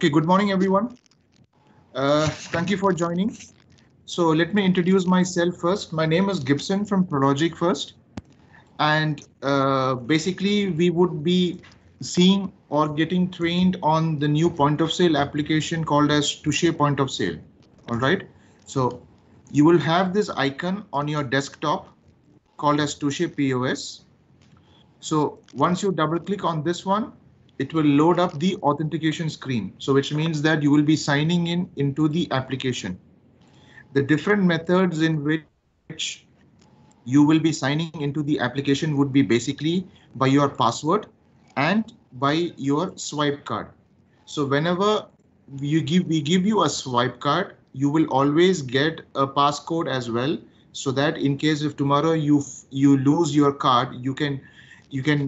Okay, good morning, everyone. Thank you for joining. So let me introduce myself first. My name is Gibson from Prologic first. And basically, we would be seeing or getting trained on the new point of sale application called as Touché point of sale. All right. So you will have this icon on your desktop called as Touché POS. So once you double click on this one, it will load up the authentication screen. So which means that you will be signing in into the application. The different methods in which you will be signing into the application would be basically by your password and by your swipe card. So whenever we give you a swipe card, you will always get a passcode as well, so that in case if tomorrow you lose your card, you can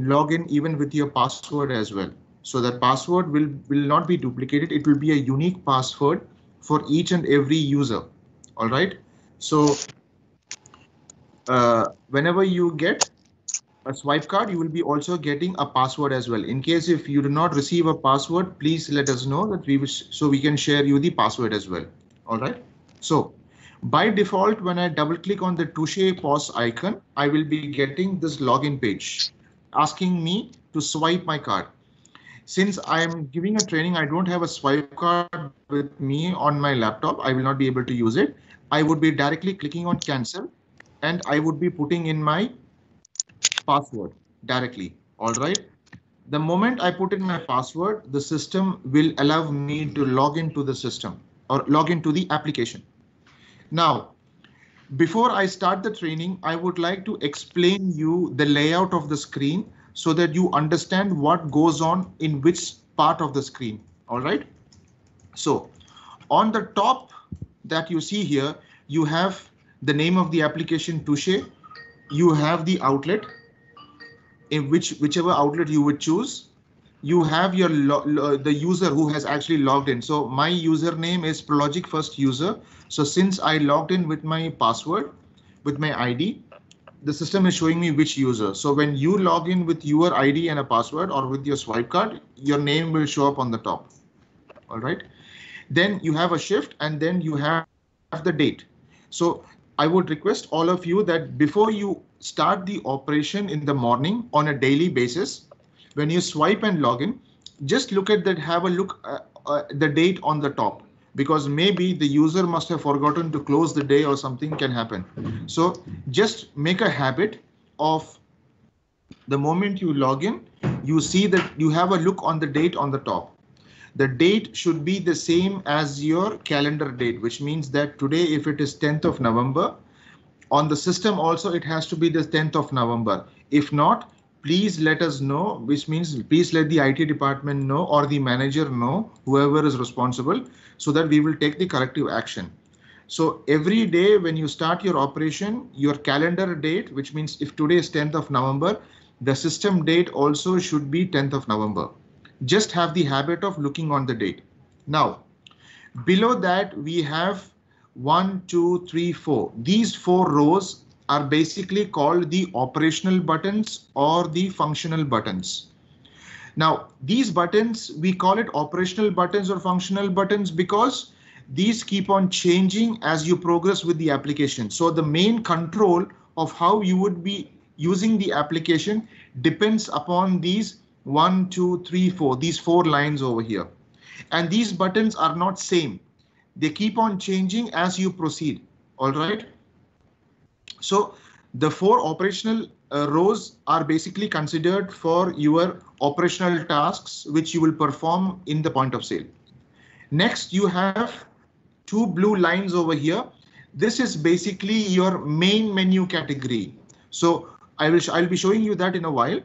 log in even with your password as well. So that password will not be duplicated. It will be a unique password for each and every user. All right. So whenever you get a swipe card, you will be also getting a password as well. In case if you do not receive a password, please let us know that so we can share you the password as well. All right. So by default, when I double click on the Touché POS icon, I will be getting this login page asking me to swipe my card. Since I'm giving a training, I don't have a swipe card with me on my laptop. I will not be able to use it. I would be directly clicking on cancel, and I would be putting in my password directly. All right. The moment I put in my password, the system will allow me to log into the system or log into the application. Now, before I start the training, I would like to explain you the layout of the screen so that you understand what goes on in which part of the screen. All right. So on the top that you see here, you have the name of the application Touché. You have the outlet, in whichever outlet you would choose. You have your the user who has actually logged in. So my username is Prologic first user. So since I logged in with my password, with my ID, the system is showing me which user. So when you log in with your ID and a password or with your swipe card, your name will show up on the top. All right. Then you have a shift, and then you have the date. So I would request all of you that before you start the operation in the morning on a daily basis, when you swipe and log in, just look at that, have a look the date on the top, because maybe the user must have forgotten to close the day or something can happen. So just make a habit of the moment you log in, you see that you have a look on the date on the top. The date should be the same as your calendar date, which means that today, if it is 10th of November, on the system also it has to be the 10th of November. If not, please let us know, which means please let the IT department know or the manager know, whoever is responsible, so that we will take the corrective action. So every day when you start your operation, your calendar date, which means if today is 10th of November, the system date also should be 10th of November. Just have the habit of looking on the date. Now, below that we have 1, 2, 3, 4. These 4 rows are basically called the operational buttons or the functional buttons. Now, these buttons, we call it operational buttons or functional buttons because these keep on changing as you progress with the application. So the main control of how you would be using the application depends upon these 1, 2, 3, 4, these 4 lines over here. And these buttons are not same. They keep on changing as you proceed. All right. So the 4 operational rows are basically considered for your operational tasks, which you will perform in the point of sale. Next, you have 2 blue lines over here. This is basically your main menu category. So I'll be showing you that in a while,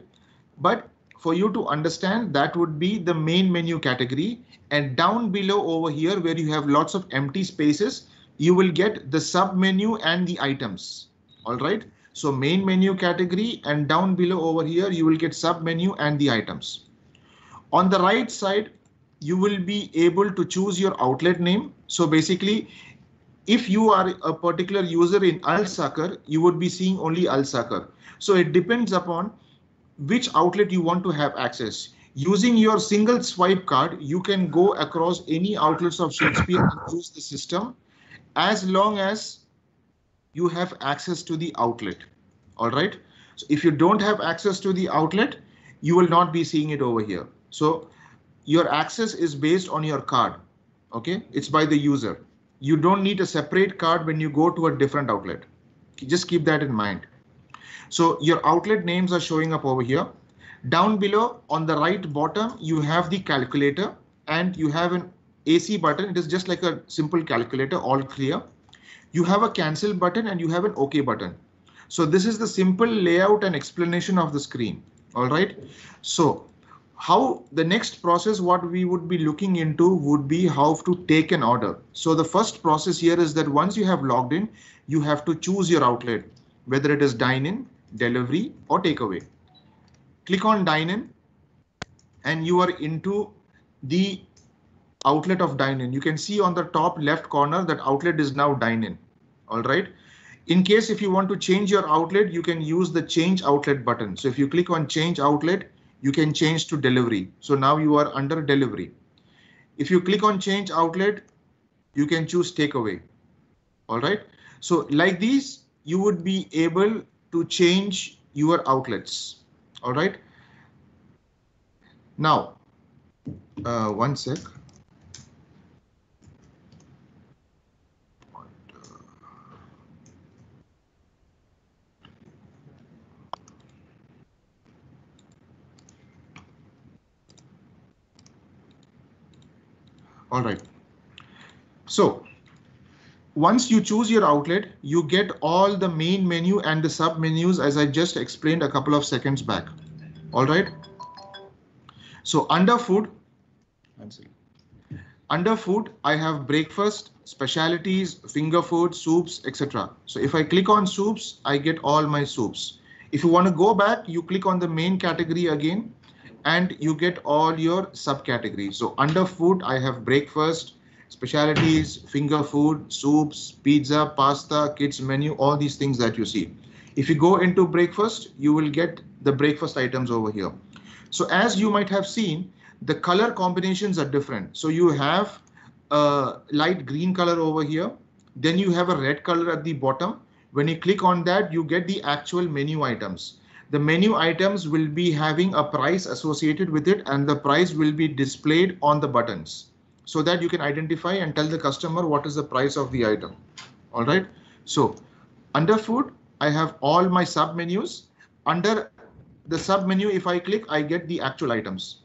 but for you to understand, that would be the main menu category. And down below over here, where you have lots of empty spaces, you will get the sub menu and the items. All right. So main menu category, and down below over here, you will get sub menu and the items. On the right side, you will be able to choose your outlet name. So basically, if you are a particular user in Al Sakar, you would be seeing only Al Sakar. So it depends upon which outlet you want to have access. Using your single swipe card, you can go across any outlets of Shakespeare and use the system as long as you have access to the outlet. All right. So if you don't have access to the outlet, you will not be seeing it over here. So your access is based on your card. Okay. It's by the user. You don't need a separate card when you go to a different outlet. Just keep that in mind. So your outlet names are showing up over here. Down below on the right bottom, you have the calculator and you have an AC button. It is just like a simple calculator, all clear. You have a cancel button and you have an OK button. So this is the simple layout and explanation of the screen. All right. So how the next process, what we would be looking into would be how to take an order. So the first process here is that once you have logged in, you have to choose your outlet, whether it is dine-in, delivery or takeaway. Click on dine-in and you are into the outlet of dine-in. You can see on the top left corner that outlet is now dine-in. All right. In case if you want to change your outlet, you can use the change outlet button. So if you click on change outlet, you can change to delivery. So now you are under delivery. If you click on change outlet, you can choose takeaway. All right. So like these, you would be able to change your outlets. All right. Now, one sec. All right. So once you choose your outlet, you get all the main menu and the sub menus as I just explained a couple of seconds back. All right. So under food, I have breakfast, specialities, finger food, soups, etc. So if I click on soups, I get all my soups. If you want to go back, you click on the main category again and you get all your subcategories. So under food, I have breakfast, specialities, finger food, soups, pizza, pasta, kids menu, all these things that you see. If you go into breakfast, you will get the breakfast items over here. So as you might have seen, the color combinations are different. So you have a light green color over here. Then you have a red color at the bottom. When you click on that, you get the actual menu items. The menu items will be having a price associated with it and the price will be displayed on the buttons so that you can identify and tell the customer what is the price of the item. All right. So under food, I have all my sub menus. Under the sub menu, if I click, I get the actual items.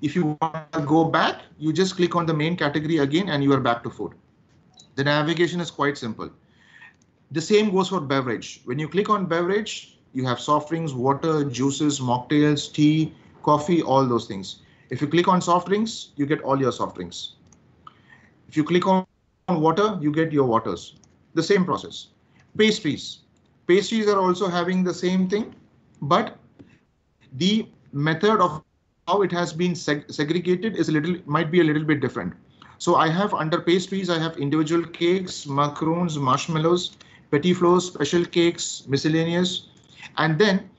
If you want to go back, you just click on the main category again and you are back to food. The navigation is quite simple. The same goes for beverage. When you click on beverage, you have soft drinks, water, juices, mocktails, tea, coffee, all those things. If you click on soft drinks, you get all your soft drinks. If you click on water, you get your waters. The same process. Pastries. Pastries are also having the same thing, but the method of how it has been segregated is might be a little bit different. So I have under pastries, I have individual cakes, macarons, marshmallows, petit fours, special cakes, miscellaneous. And then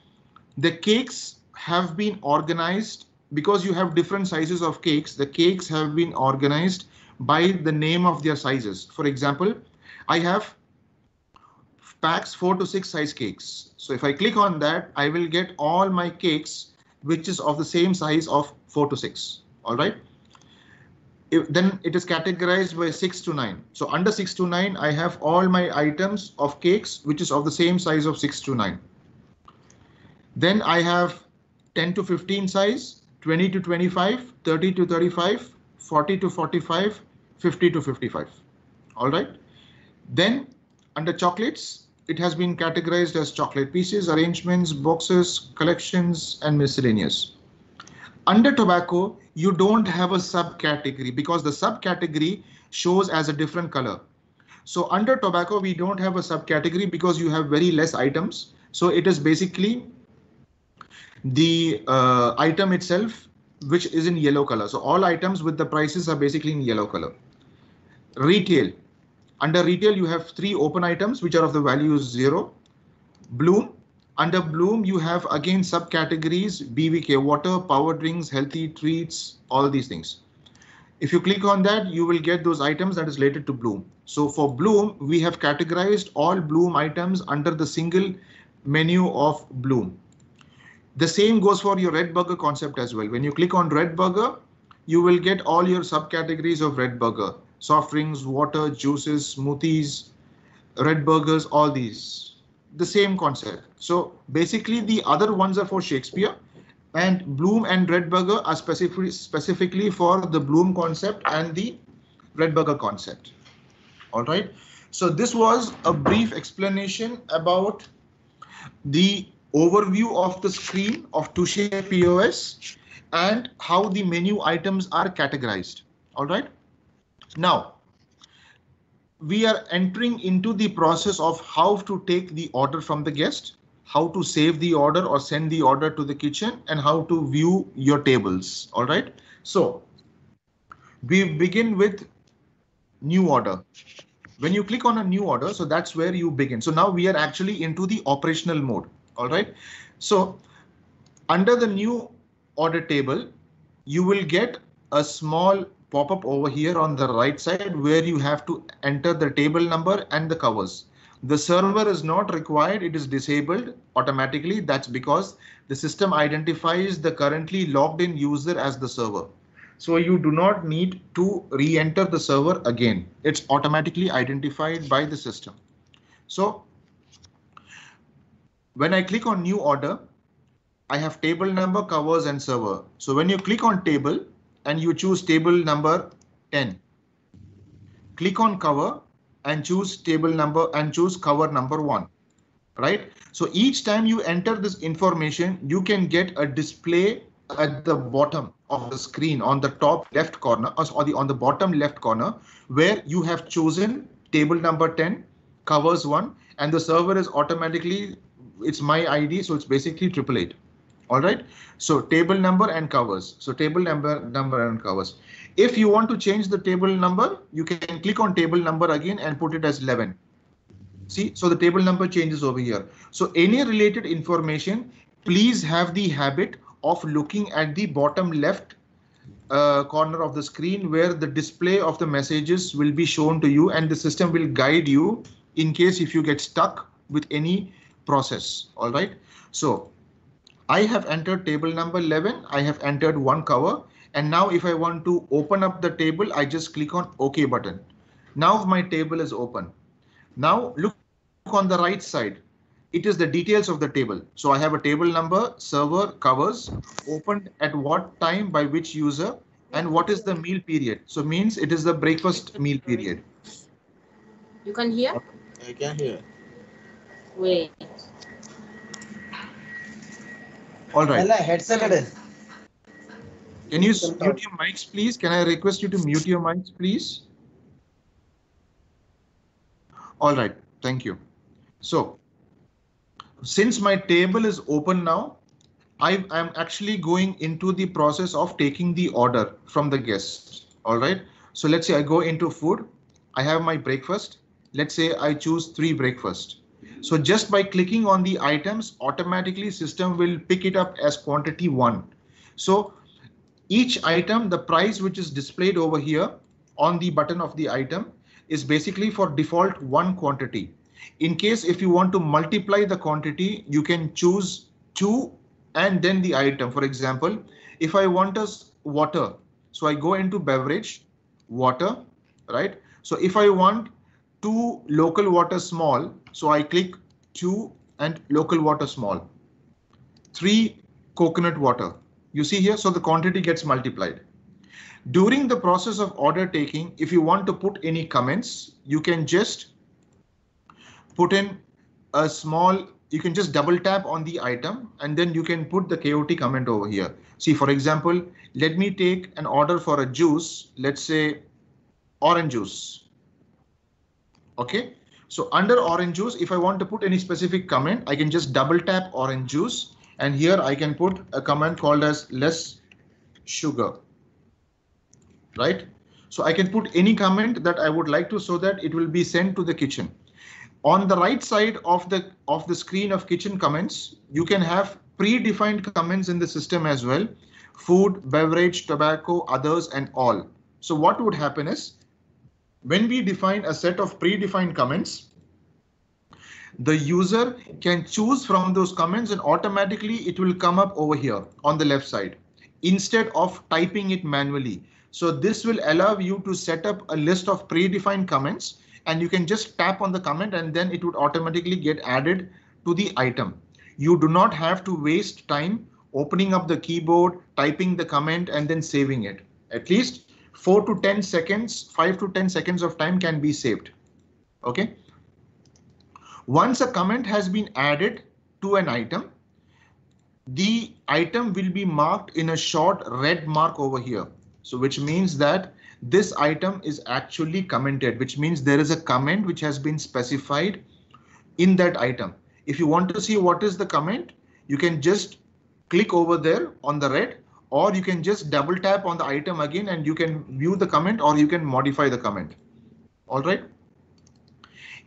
the cakes have been organized because you have different sizes of cakes. The cakes have been organized by the name of their sizes. For example, I have packs 4 to 6 size cakes. So if I click on that, I will get all my cakes, which is of the same size of 4 to 6. All right. Then it is categorized by 6 to 9. So under 6 to 9, I have all my items of cakes, which is of the same size of 6 to 9. Then I have 10 to 15 size, 20 to 25, 30 to 35, 40 to 45, 50 to 55. All right. Then under chocolates, it has been categorized as chocolate pieces, arrangements, boxes, collections, and miscellaneous. Under tobacco, you don't have a subcategory because the subcategory shows as a different color. So under tobacco, we don't have a subcategory because you have very less items. So it is basically the item itself, which is in yellow color. So all items with the prices are basically in yellow color. Retail. Under retail, you have 3 open items, which are of the value 0. Bloom, Under Bloom, you have again subcategories, BVK, water, power drinks, healthy treats, all these things. If you click on that, you will get those items that is related to Bloom. So for Bloom, we have categorized all Bloom items under the single menu of Bloom. The same goes for your Red Burger concept as well. When you click on Red Burger, you will get all your subcategories of Red Burger. Soft drinks, water, juices, smoothies, Red Burgers, all these. The same concept. So basically the other ones are for Shakespeare, and Bloom and Red Burger are specifically for the Bloom concept and the Red Burger concept. All right. So this was a brief explanation about the overview of the screen of Touché POS and how the menu items are categorized. All right. Now, we are entering into the process of how to take the order from the guest, how to save the order or send the order to the kitchen, and how to view your tables. All right. So we begin with new order. When you click on a new order, so that's where you begin. So now we are actually into the operational mode. All right. So under the new order table, you will get a small pop-up over here on the right side where you have to enter the table number and the covers. The server is not required. It is disabled automatically. That's because the system identifies the currently logged in user as the server. So you do not need to re-enter the server again. It's automatically identified by the system. So when I click on new order, I have table number, covers, and server. So when you click on table and you choose table number 10, click on cover and choose table number and choose cover number 1. Right? So each time you enter this information, you can get a display at the bottom of the screen on the top left corner or on the bottom left corner where you have chosen table number 10, covers 1, and the server is automatically, it's my ID, so it's basically 888. All right. So table number and covers. So table number and covers. If you want to change the table number, you can click on table number again and put it as 11. See, so the table number changes over here. So any related information, please have the habit of looking at the bottom left corner of the screen where the display of the messages will be shown to you, and the system will guide you in case if you get stuck with any process. All right. So I have entered table number 11. I have entered one cover. And now if I want to open up the table, I just click on OK button. Now my table is open. Now look on the right side. It is the details of the table. So I have a table number, server, covers, opened at what time by which user, and what is the meal period. So means it is the breakfast meal period. You can hear? I can hear. Wait. All right. Headset. Can you mute your mics, please? Can I request you to mute your mics, please? All right. Thank you. So since my table is open now, I am actually going into the process of taking the order from the guest. All right. So let's say I go into food. I have my breakfast. Let's say I choose 3 breakfast. So just by clicking on the items, automatically system will pick it up as quantity 1. So each item, the price which is displayed over here on the button of the item is basically for default 1 quantity. In case if you want to multiply the quantity, you can choose 2 and then the item. For example, if I want us water, so I go into beverage, water, right? So if I want 2 local water small, so I click 2 and local water small, 3 coconut water. You see here, so the quantity gets multiplied. During the process of order taking, if you want to put any comments, you can just put in a small, you can just double tap on the item and then you can put the KOT comment over here. See, for example, let me take an order for a juice, let's say orange juice. Okay, so under orange juice, if I want to put any specific comment, I can just double tap orange juice. And here I can put a comment called as less sugar, right? So I can put any comment that I would like to so that it will be sent to the kitchen. On the right side of the screen of kitchen comments, you can have predefined comments in the system as well. Food, beverage, tobacco, others, and all. So what would happen is, when we define a set of predefined comments, the user can choose from those comments and automatically it will come up over here on the left side instead of typing it manually. So this will allow you to set up a list of predefined comments, and you can just tap on the comment and then it would automatically get added to the item. You do not have to waste time opening up the keyboard, typing the comment and then saving it. At least 4 to 10 seconds, 5 to 10 seconds of time can be saved. Okay. Once a comment has been added to an item, the item will be marked in a short red mark over here. So which means that this item is actually commented, which means there is a comment which has been specified in that item. If you want to see what is the comment, you can just click over there on the red, or you can just double tap on the item again and you can view the comment, or you can modify the comment. All right.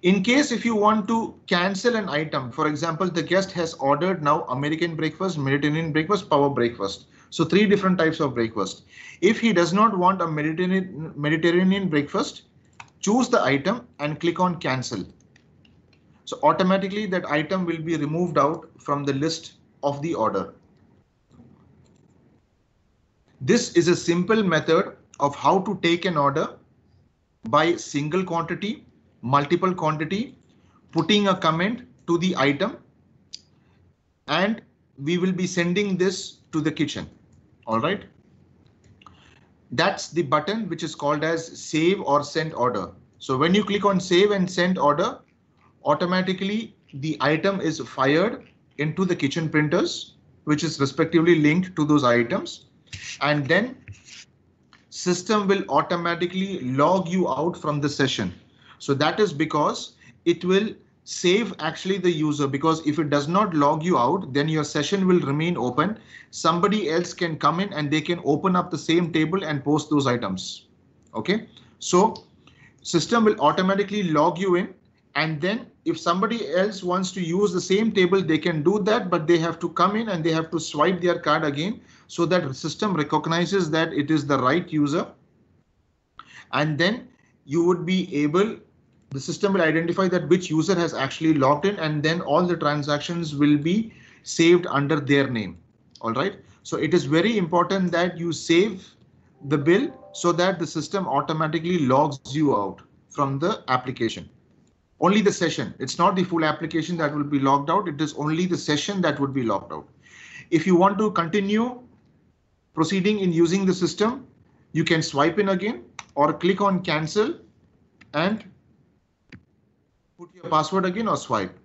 In case if you want to cancel an item, for example, the guest has ordered now American breakfast, Mediterranean breakfast, power breakfast. So 3 different types of breakfast. If he does not want a Mediterranean breakfast, choose the item and click on cancel. So automatically that item will be removed out from the list of the order. This is a simple method of how to take an order by single quantity, multiple quantity, putting a comment to the item, and we will be sending this to the kitchen. All right. That's the button which is called as save or send order. So when you click on save and send order, automatically the item is fired into the kitchen printers, which is respectively linked to those items. And then system will automatically log you out from the session. So that is because it will save actually the user, because if it does not log you out, then your session will remain open. Somebody else can come in and they can open up the same table and post those items. OK, so system will automatically log you in. And then if somebody else wants to use the same table, they can do that, but they have to come in and they have to swipe their card again so that the system recognizes that it is the right user. And then you would be able, the system will identify that which user has actually logged in, and then all the transactions will be saved under their name. All right. So it is very important that you save the bill so that the system automatically logs you out from the application. Only the session. It's not the full application that will be logged out. It is only the session that would be logged out. If you want to continue proceeding in using the system, you can swipe in again or click on cancel and put your password again or swipe.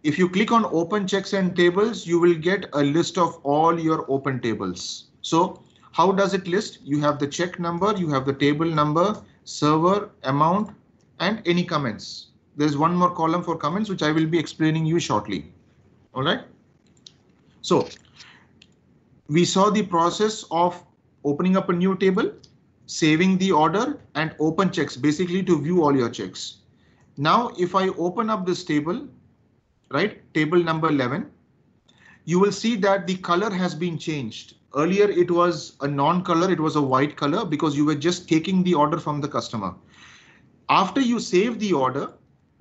If you click on open checks and tables, you will get a list of all your open tables. So how does it list? You have the check number, you have the table number, server, amount, and any comments. There's one more column for comments, which I will be explaining you shortly. All right. So we saw the process of opening up a new table, saving the order, and open checks, basically to view all your checks. Now, if I open up this table, right, table number 11, you will see that the color has been changed. Earlier, it was a non-color, it was a white color because you were just taking the order from the customer. After you save the order,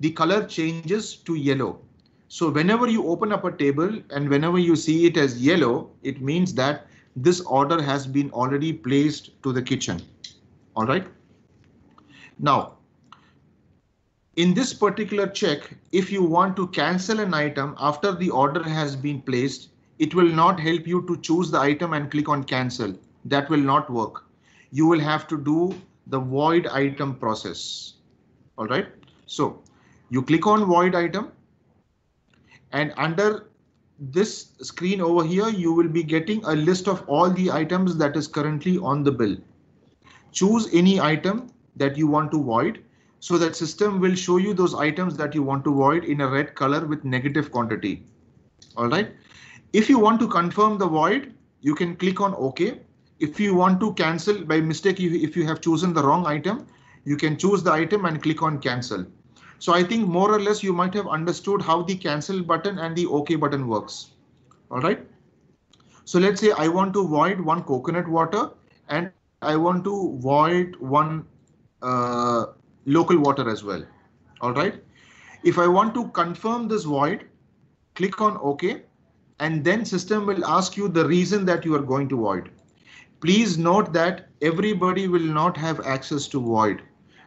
the color changes to yellow. So whenever you open up a table and whenever you see it as yellow, it means that this order has been already placed to the kitchen. All right. Now, in this particular check, if you want to cancel an item after the order has been placed, it will not help you to choose the item and click on cancel. That will not work. You will have to do the void item process. All right. So you click on void item, and under this screen over here, you will be getting a list of all the items that is currently on the bill. Choose any item that you want to void, so that system will show you those items that you want to void in a red color with negative quantity. All right. If you want to confirm the void, you can click on OK. If you want to cancel by mistake, if you have chosen the wrong item, you can choose the item and click on cancel. So I think more or less you might have understood how the cancel button and the OK button works. All right. So let's say I want to void one coconut water and I want to void one uh, local water as well. All right. If I want to confirm this void, click on OK, and then system will ask you the reason that you are going to void. Please note that everybody will not have access to void.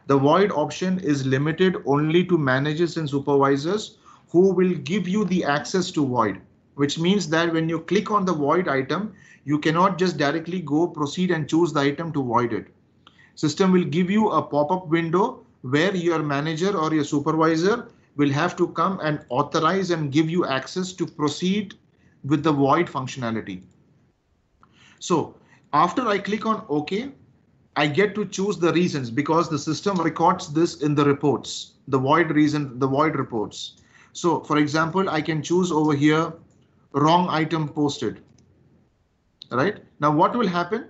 The void option is limited only to managers and supervisors who will give you the access to void, which means that when you click on the void item, you cannot just directly go proceed and choose the item to void it. System will give you a pop-up window where your manager or your supervisor will have to come and authorize and give you access to proceed with the void functionality. So after I click on OK, I get to choose the reasons because the system records this in the reports, the void reason, the void reports. So for example, I can choose over here, wrong item posted. Right now, what will happen?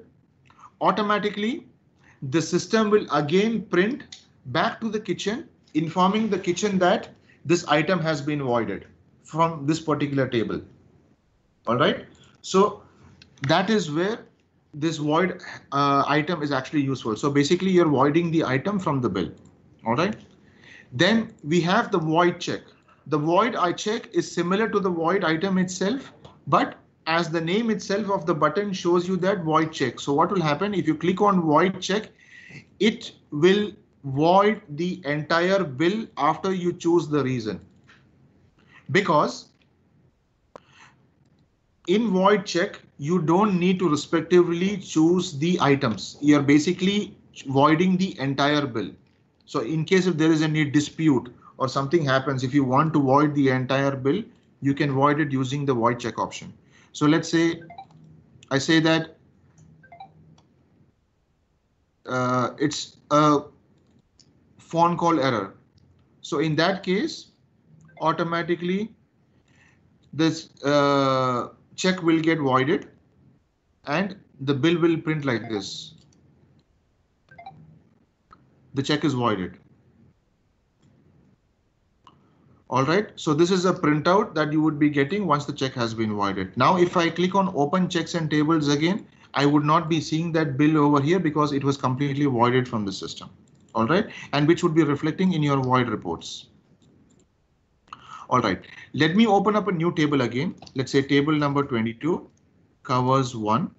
Automatically, the system will again print back to the kitchen, informing the kitchen that this item has been voided from this particular table. All right. So that is where this void item is actually useful. So basically you're voiding the item from the bill. All right. Then we have the void check. The void I check is similar to the void item itself, but as the name itself of the button shows you that void check. So what will happen if you click on void check, it will void the entire bill after you choose the reason. Because in void check, you don't need to respectively choose the items. You're basically voiding the entire bill. So in case if there is any dispute or something happens, if you want to void the entire bill, you can void it using the void check option. So let's say I say that it's a phone call error. So in that case, automatically this check will get voided and the bill will print like this. The check is voided. All right, so this is a printout that you would be getting once the check has been voided. Now, if I click on open checks and tables again, I would not be seeing that bill over here because it was completely voided from the system. All right, and which would be reflecting in your void reports. All right, let me open up a new table again. Let's say table number 22 covers 1.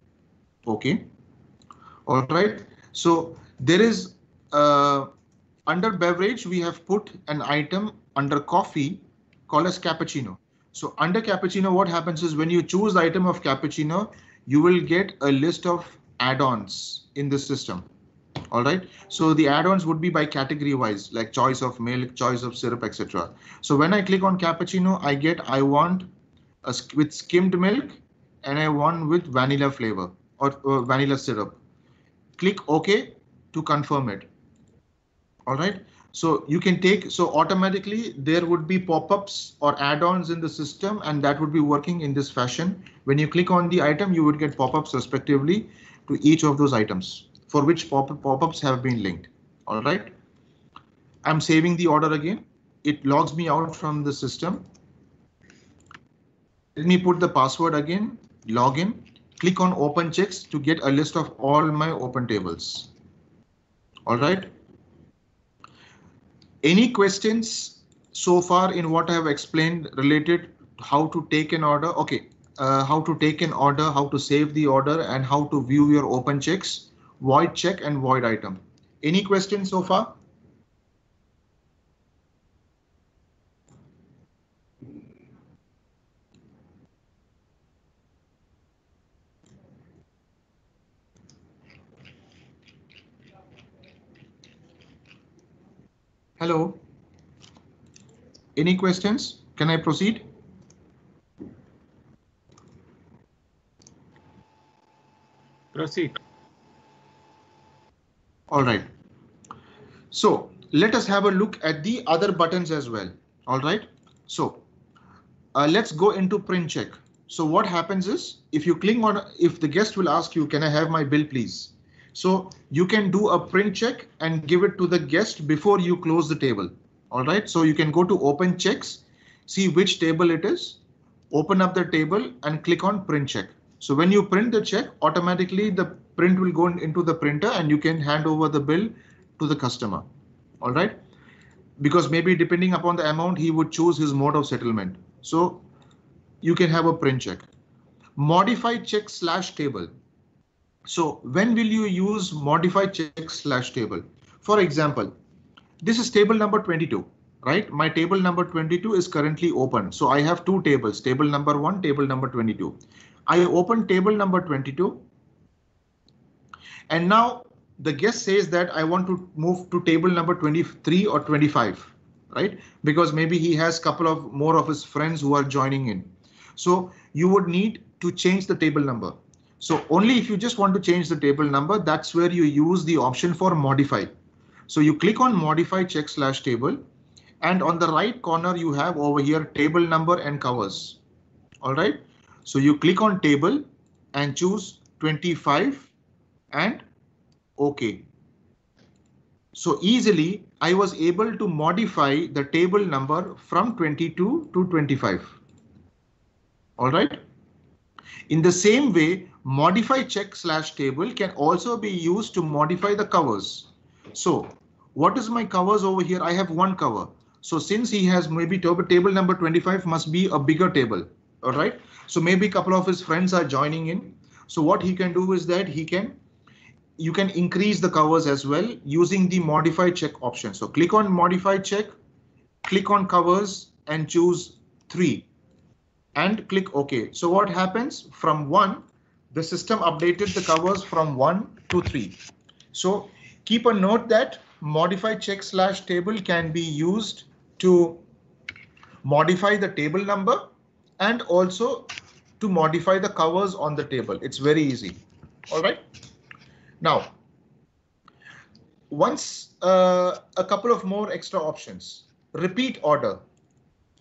OK. All right, so there is under beverage, we have put an item under coffee called as cappuccino. So under cappuccino, what happens is when you choose the item of cappuccino, you will get a list of add-ons in the system. All right. So the add-ons would be by category wise, like choice of milk, choice of syrup, etc. So when I click on cappuccino, I want with skimmed milk and I want with vanilla flavor or vanilla syrup. Click OK to confirm it. All right. So you can take, so automatically there would be pop-ups or add-ons in the system, and that would be working in this fashion. When you click on the item, you would get pop-ups respectively to each of those items for which pop-ups have been linked. All right. I'm saving the order again. It logs me out from the system. Let me put the password again, log in, click on open checks to get a list of all my open tables. All right. Any questions so far in what I have explained related how to take an order? OK, how to take an order, how to save the order, and how to view your open checks, void check and void item. Any questions so far? Hello. Any questions? Can I proceed? Proceed. All right. So let us have a look at the other buttons as well. All right. So let's go into print check. So what happens is if you click on, if the guest will ask you, can I have my bill, please? So you can do a print check and give it to the guest before you close the table. All right, so you can go to open checks, see which table it is, open up the table and click on print check. So when you print the check, automatically the print will go into the printer and you can hand over the bill to the customer. All right, because maybe depending upon the amount, he would choose his mode of settlement. So you can have a print check. Modify check / table. So when will you use modify check / table? For example, this is table number 22, right? My table number 22 is currently open. So I have two tables, table number 1, table number 22. I open table number 22. And now the guest says that I want to move to table number 23 or 25, right? Because maybe he has a couple of more of his friends who are joining in. So you would need to change the table number. So only if you just want to change the table number, that's where you use the option for modify. So you click on modify check / table, and on the right corner you have over here table number and covers. All right. So you click on table and choose 25 and OK. So easily I was able to modify the table number from 22 to 25. All right. In the same way, modify check / table can also be used to modify the covers. So what is my covers over here? I have one cover. So since he has maybe table number 25 must be a bigger table. All right. So maybe a couple of his friends are joining in. So what he can do is that you can increase the covers as well using the modify check option. So click on modify check, click on covers and choose 3 and click OK. So what happens from 1, the system updated the covers from 1 to 3. So keep a note that modify check / table can be used to modify the table number and also to modify the covers on the table. It's very easy. All right. Now, once a couple of more extra options. Repeat order.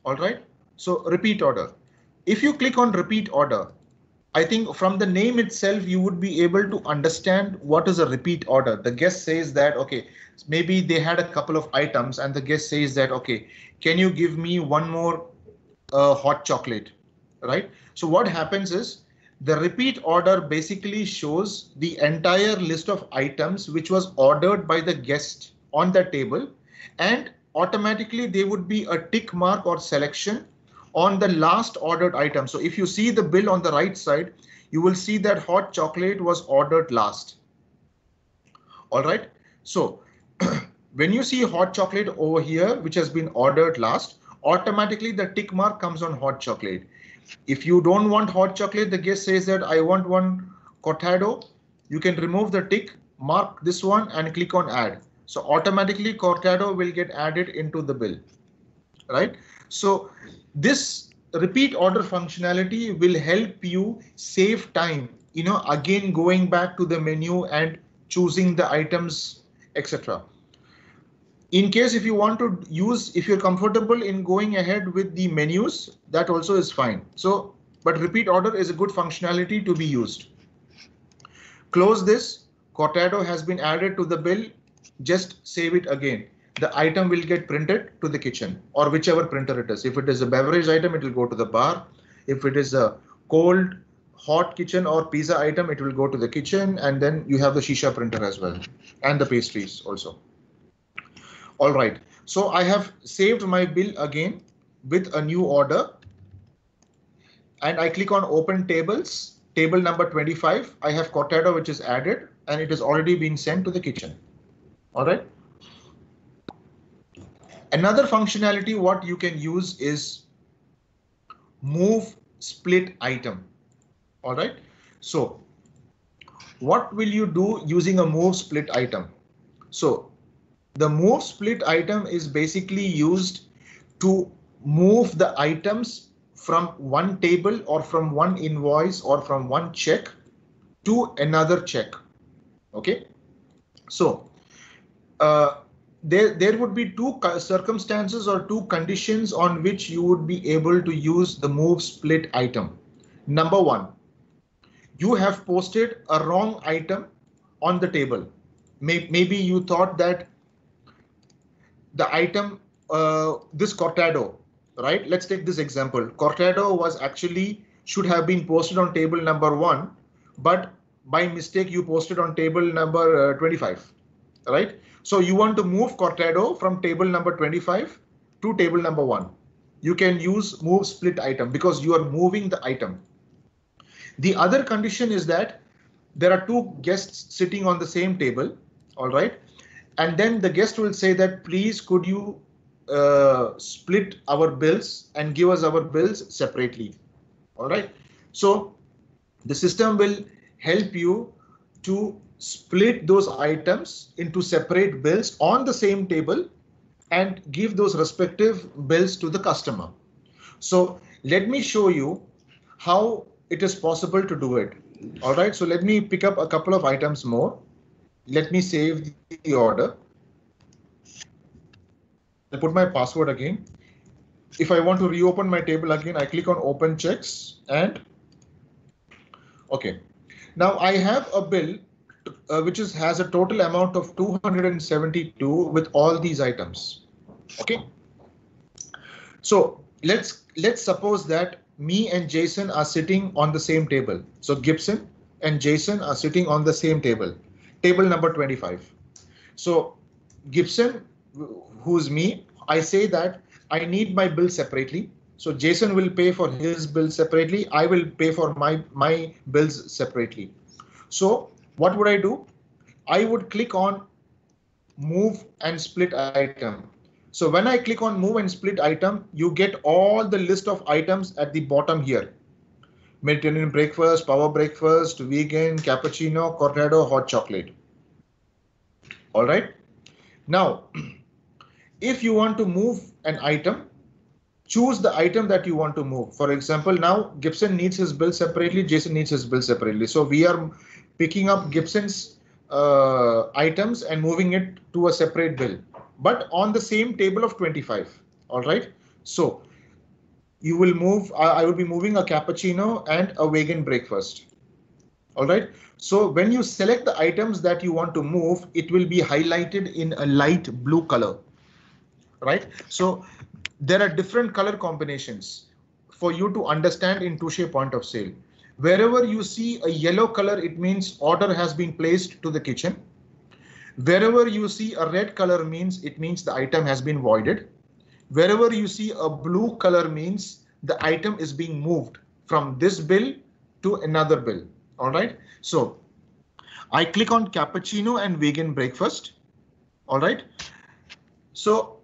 All right. So repeat order. If you click on repeat order, I think from the name itself, you would be able to understand what is a repeat order. The guest says that, OK, maybe they had a couple of items and the guest says that, OK, can you give me one more hot chocolate? Right. So what happens is the repeat order basically shows the entire list of items which was ordered by the guest on the table, and automatically there would be a tick mark or selection on the last ordered item. So if you see the bill on the right side, you will see that hot chocolate was ordered last. All right. So when you see hot chocolate over here, which has been ordered last, automatically the tick mark comes on hot chocolate. If you don't want hot chocolate, the guest says that I want one cortado. You can remove the tick, mark this one and click on add. So automatically cortado will get added into the bill. Right. So this repeat order functionality will help you save time, again going back to the menu and choosing the items, etc. In case if you want to use, if you're comfortable in going ahead with the menus, that also is fine. So, but repeat order is a good functionality to be used. Close this. Cortado has been added to the bill. Just save it again. The item will get printed to the kitchen or whichever printer it is. If it is a beverage item, it will go to the bar. If it is a cold, hot kitchen or pizza item, it will go to the kitchen, and then you have the shisha printer as well and the pastries also. All right, so I have saved my bill again with a new order and I click on open tables, table number 25. I have cortado which is added and it has already been sent to the kitchen. All right. Another functionality what you can use is move split item. All right. So what will you do using a move split item? So the move split item is basically used to move the items from one table or from one invoice or from one check to another check. OK, so there would be two circumstances or two conditions on which you would be able to use the move split item. Number one, you have posted a wrong item on the table. Maybe you thought that the item this Cortado, right? Let's take this example. Cortado was actually should have been posted on table number 1, but by mistake you posted on table number 25, right? So you want to move Cortado from table number 25 to table number 1. You can use move split item because you are moving the item. The other condition is that there are two guests sitting on the same table, all right? And then the guest will say that, please, could you split our bills and give us our bills separately, all right? So the system will help you to split those items into separate bills on the same table and give those respective bills to the customer. So let me show you how it is possible to do it. All right, so let me pick up a couple of items more. Let me save the order. I'll put my password again. If I want to reopen my table again, I click on open checks and okay. Now I have a bill which has a total amount of 272 with all these items. Okay. So let's suppose that me and Jason are sitting on the same table. So Gibson and Jason are sitting on the same table, table number 25. So Gibson, who's me, I say that I need my bill separately. So Jason will pay for his bill separately. I will pay for my bills separately. So what would I do? I would click on move and split item. So when I click on move and split item, you get all the list of items at the bottom here. Mediterranean breakfast, power breakfast, vegan, cappuccino, cortado, hot chocolate. All right. Now, if you want to move an item, choose the item that you want to move. For example, now Gibson needs his bill separately, Jason needs his bill separately. So we are picking up Gibson's items and moving it to a separate bill, but on the same table of 25. All right. So you will move, I will be moving a cappuccino and a vegan breakfast. All right. So when you select the items that you want to move, it will be highlighted in a light blue color. Right. So there are different color combinations for you to understand in Touché point of sale. Wherever you see a yellow color, it means order has been placed to the kitchen. Wherever you see a red color means the item has been voided. Wherever you see a blue color means the item is being moved from this bill to another bill. All right. So I click on cappuccino and vegan breakfast. All right. So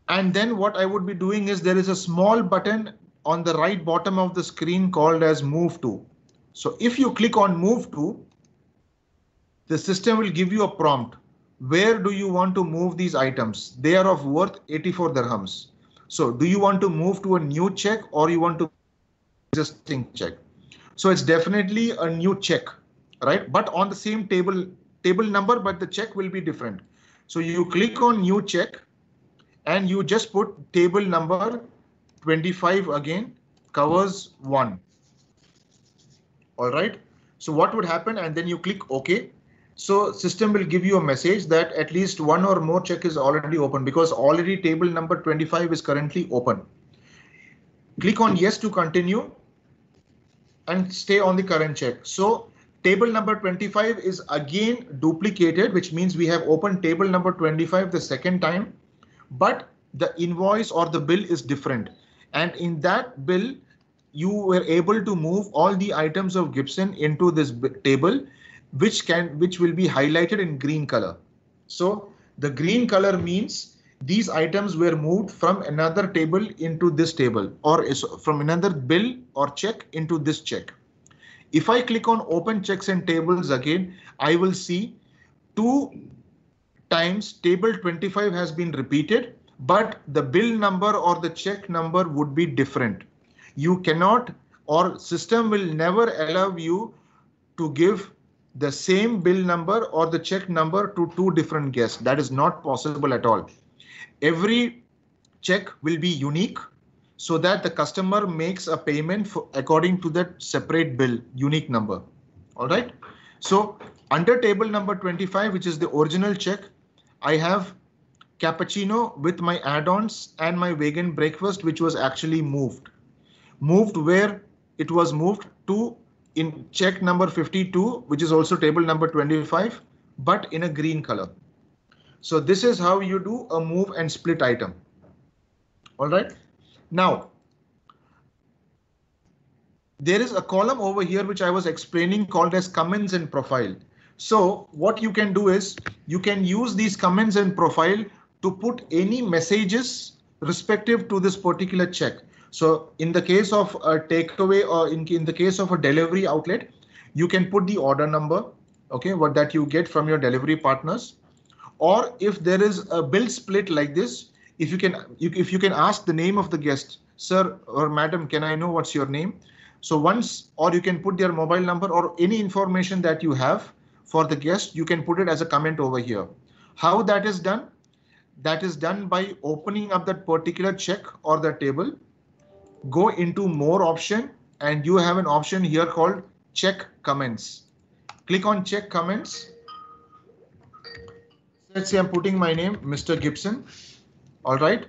and then what I would be doing is there is a small button on the right bottom of the screen called as move to. So if you click on move to, the system will give you a prompt. Where do you want to move these items? They are of worth 84 dirhams. So do you want to move to a new check or you want to existing check? So it's definitely a new check, right? But on the same table number, but the check will be different. So you click on new check and you just put table number 25 again, covers 1. All right. So what would happen? And then you click OK. So system will give you a message that at least one or more check is already open because already table number 25 is currently open. Click on yes to continue and stay on the current check. So table number 25 is again duplicated, which means we have opened table number 25 the second time, but the invoice or the bill is different. And in that bill, you were able to move all the items of Gibson into this table, which will be highlighted in green color. So the green color means these items were moved from another table into this table, or from another bill or check into this check. If I click on open checks and tables again, I will see 2 times table 25 has been repeated, but the bill number or the check number would be different. You cannot, or system will never allow you to give the same bill number or the check number to 2 different guests. That is not possible at all. Every check will be unique so that the customer makes a payment according to that separate bill unique number. All right. So under table number 25, which is the original check, I have cappuccino with my add-ons and my vegan breakfast, which was actually moved. Moved where it was moved to in check number 52, which is also table number 25, but in a green color. So this is how you do a move and split item. All right. Now, there is a column over here which I was explaining called as comments and profile. So what you can do is you can use these comments and profile to put any messages respective to this particular check. So in the case of a takeaway or in the case of a delivery outlet, you can put the order number, okay, what that you get from your delivery partners. Or if there is a bill split like this, if you can ask the name of the guest, sir or madam, can I know what's your name? So once, or you can put their mobile number or any information that you have for the guest, you can put it as a comment over here. How that is done? That is done by opening up that particular check or the table, go into more option, and you have an option here called check comments. Click on check comments. Let's say I'm putting my name, Mr. Gibson. All right.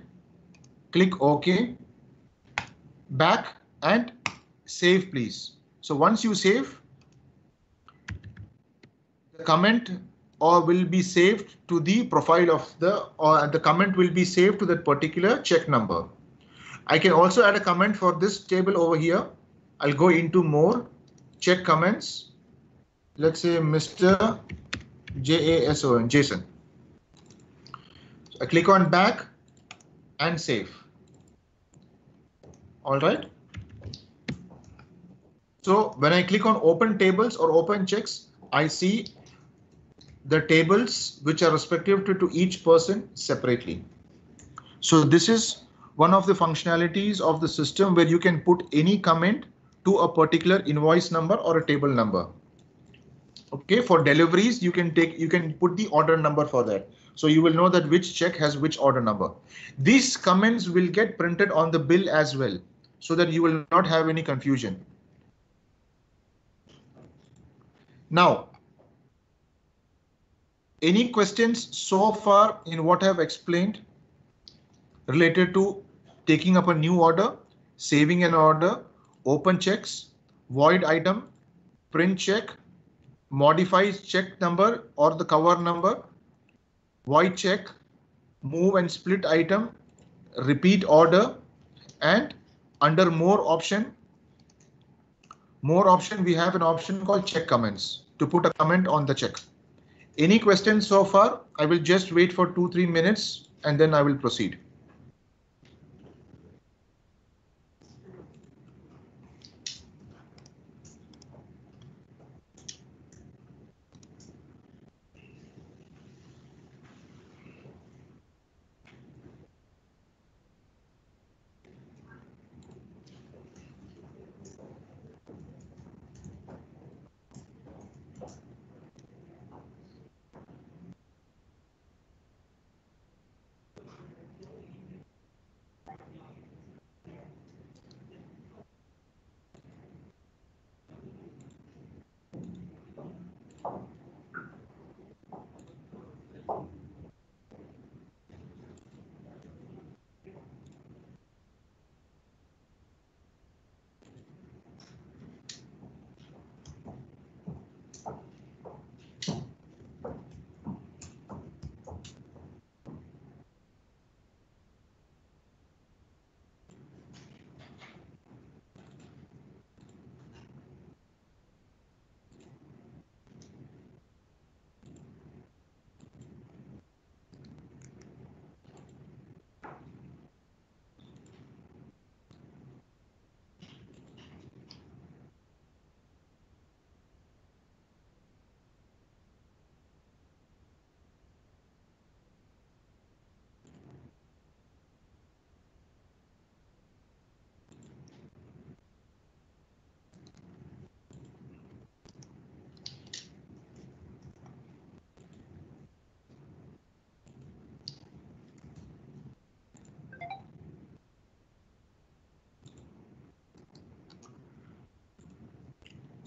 Click OK. Back and save, please. So once you save, the comment or will be saved to the profile of the comment will be saved to that particular check number. I can also add a comment for this table over here. I'll go into more, check comments. Let's say Mr. Jason, Jason. So I click on back and save. All right. So when I click on open tables or open checks, I see the tables which are respective to each person separately. So this is one of the functionalities of the system where you can put any comment to a particular invoice number or a table number. Okay, for deliveries, you can put the order number for that. So you will know that which check has which order number. These comments will get printed on the bill as well, so that you will not have any confusion. Now, any questions so far in what I have explained related to taking up a new order, saving an order, open checks, void item, print check, modify check number or the cover number, void check, move and split item, repeat order, and under more option, we have an option called check comments to put a comment on the check. Any questions so far? I will just wait for 2-3 minutes and then I will proceed.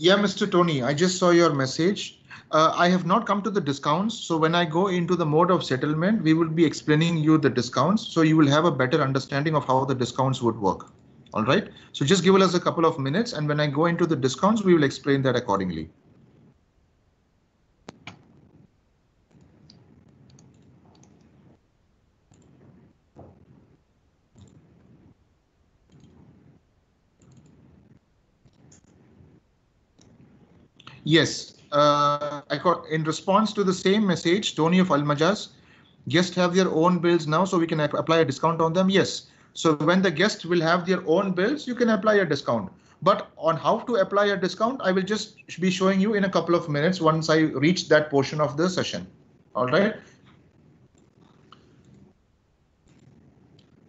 Yeah, Mr. Tony, I just saw your message. I have not come to the discounts. So when I go into the mode of settlement, we will be explaining you the discounts. So you will have a better understanding of how the discounts would work. All right. So just give us a couple of minutes. And when I go into the discounts, we will explain that accordingly. Yes. In response to the same message, Tony of Almajaz, guests have their own bills now, so we can apply a discount on them. Yes. So when the guest will have their own bills, you can apply a discount. But on how to apply a discount, I will just be showing you in a couple of minutes once I reach that portion of the session. All right.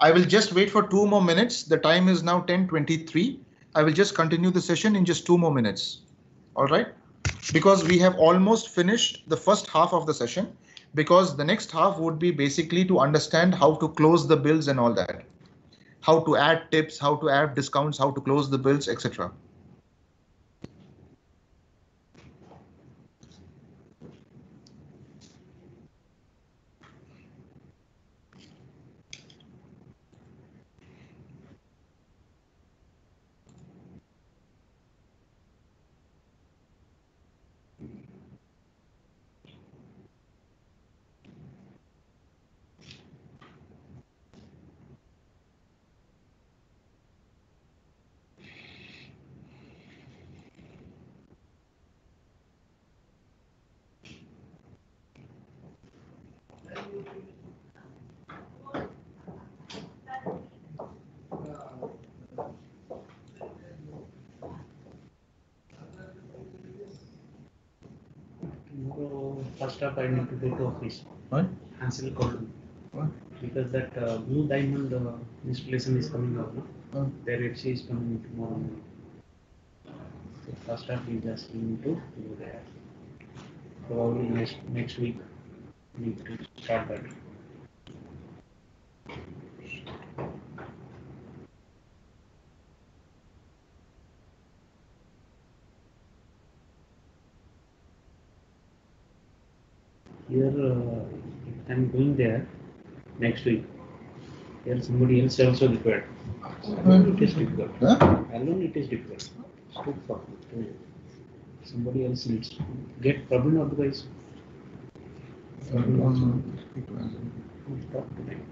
I will just wait for 2 more minutes. The time is now 10:23. I will just continue the session in just 2 more minutes. All right. Because we have almost finished the first half of the session, because the next half would be basically to understand how to close the bills and all that, how to add tips, how to add discounts, how to close the bills, etc. Tomorrow, first up, I need to go to office. What? Ansel called me. What? Because that blue diamond installation is coming out. No? Oh. Their HC is coming tomorrow morning. So first up, we just need to go there. Probably next week, we need to start that. Here, I'm going there next week. Here, somebody else also required. Alone it is difficult. Huh? Alone it is difficult. It's too far. Somebody else needs to get Prabhu otherwise. Talk to them.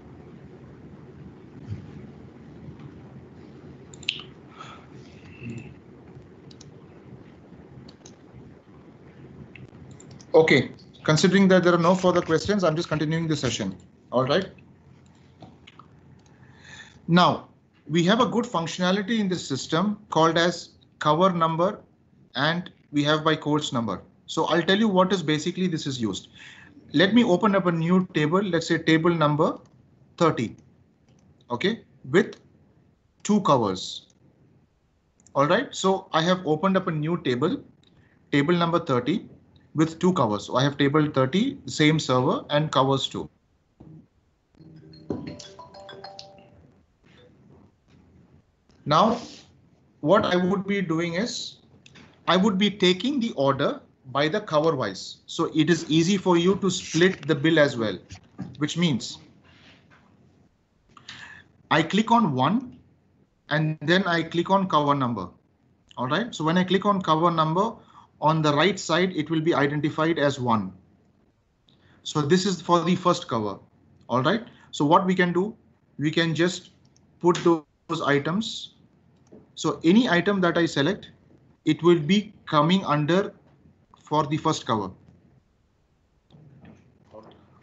Okay, considering that there are no further questions, I'm just continuing the session. All right. Now, we have a good functionality in this system called as cover number, and we have by course number. So I'll tell you what is basically this is used. Let me open up a new table. Let's say table number 30. Okay, with 2 covers. All right. So I have opened up a new table number 30 with 2 covers. So I have table 30, same server, and covers 2. Now, what I would be doing is I would be taking the order by the cover wise. So it is easy for you to split the bill as well, which means I click on 1 and then I click on cover number. All right. So when I click on cover number, on the right side, it will be identified as 1. So this is for the first cover. All right. So what we can do, we can just put those items. So any item that I select, it will be coming under for the first cover.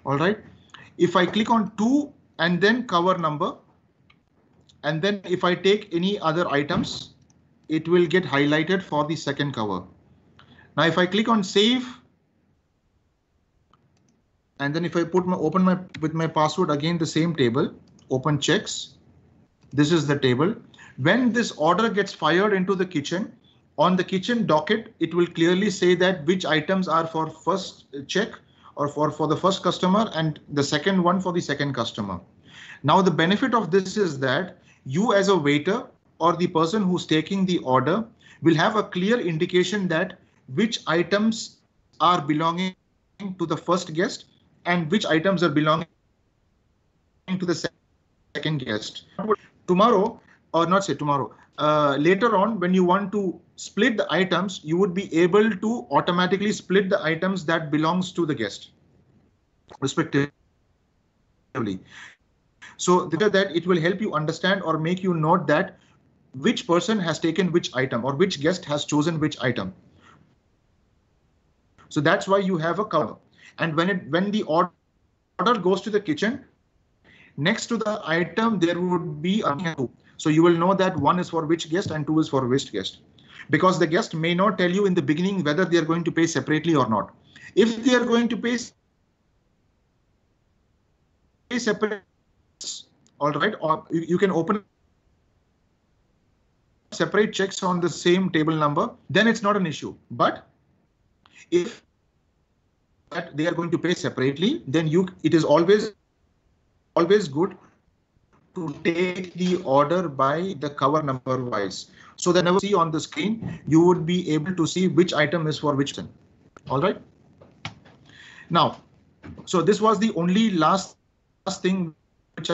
All right. If I click on 2 and then cover number, and then if I take any other items, it will get highlighted for the second cover. Now, if I click on save, and then if I open with my password, again the same table, open checks. This is the table. When this order gets fired into the kitchen, on the kitchen docket, it will clearly say that which items are for first check or for the first customer and the second one for the second customer. Now, the benefit of this is that you as a waiter or the person who's taking the order will have a clear indication that which items are belonging to the first guest and which items are belonging to the second guest. Tomorrow, or not say tomorrow, later on, when you want to split the items, you would be able to automatically split the items that belongs to the guest, respectively. So that it will help you understand or make you note that which person has taken which item or which guest has chosen which item. So that's why you have a cover. And when the order goes to the kitchen, next to the item there would be a two. So you will know that one is for which guest and two is for which guest, because the guest may not tell you in the beginning whether they are going to pay separately or not. If they are going to pay separate, all right, or you can open separate checks on the same table number, then it's not an issue. But if that they are going to pay separately, then it is always good to take the order by the cover number wise, so that whenever you see on the screen, you would be able to see which item is for which thing. All right. Now, so this was the only last thing which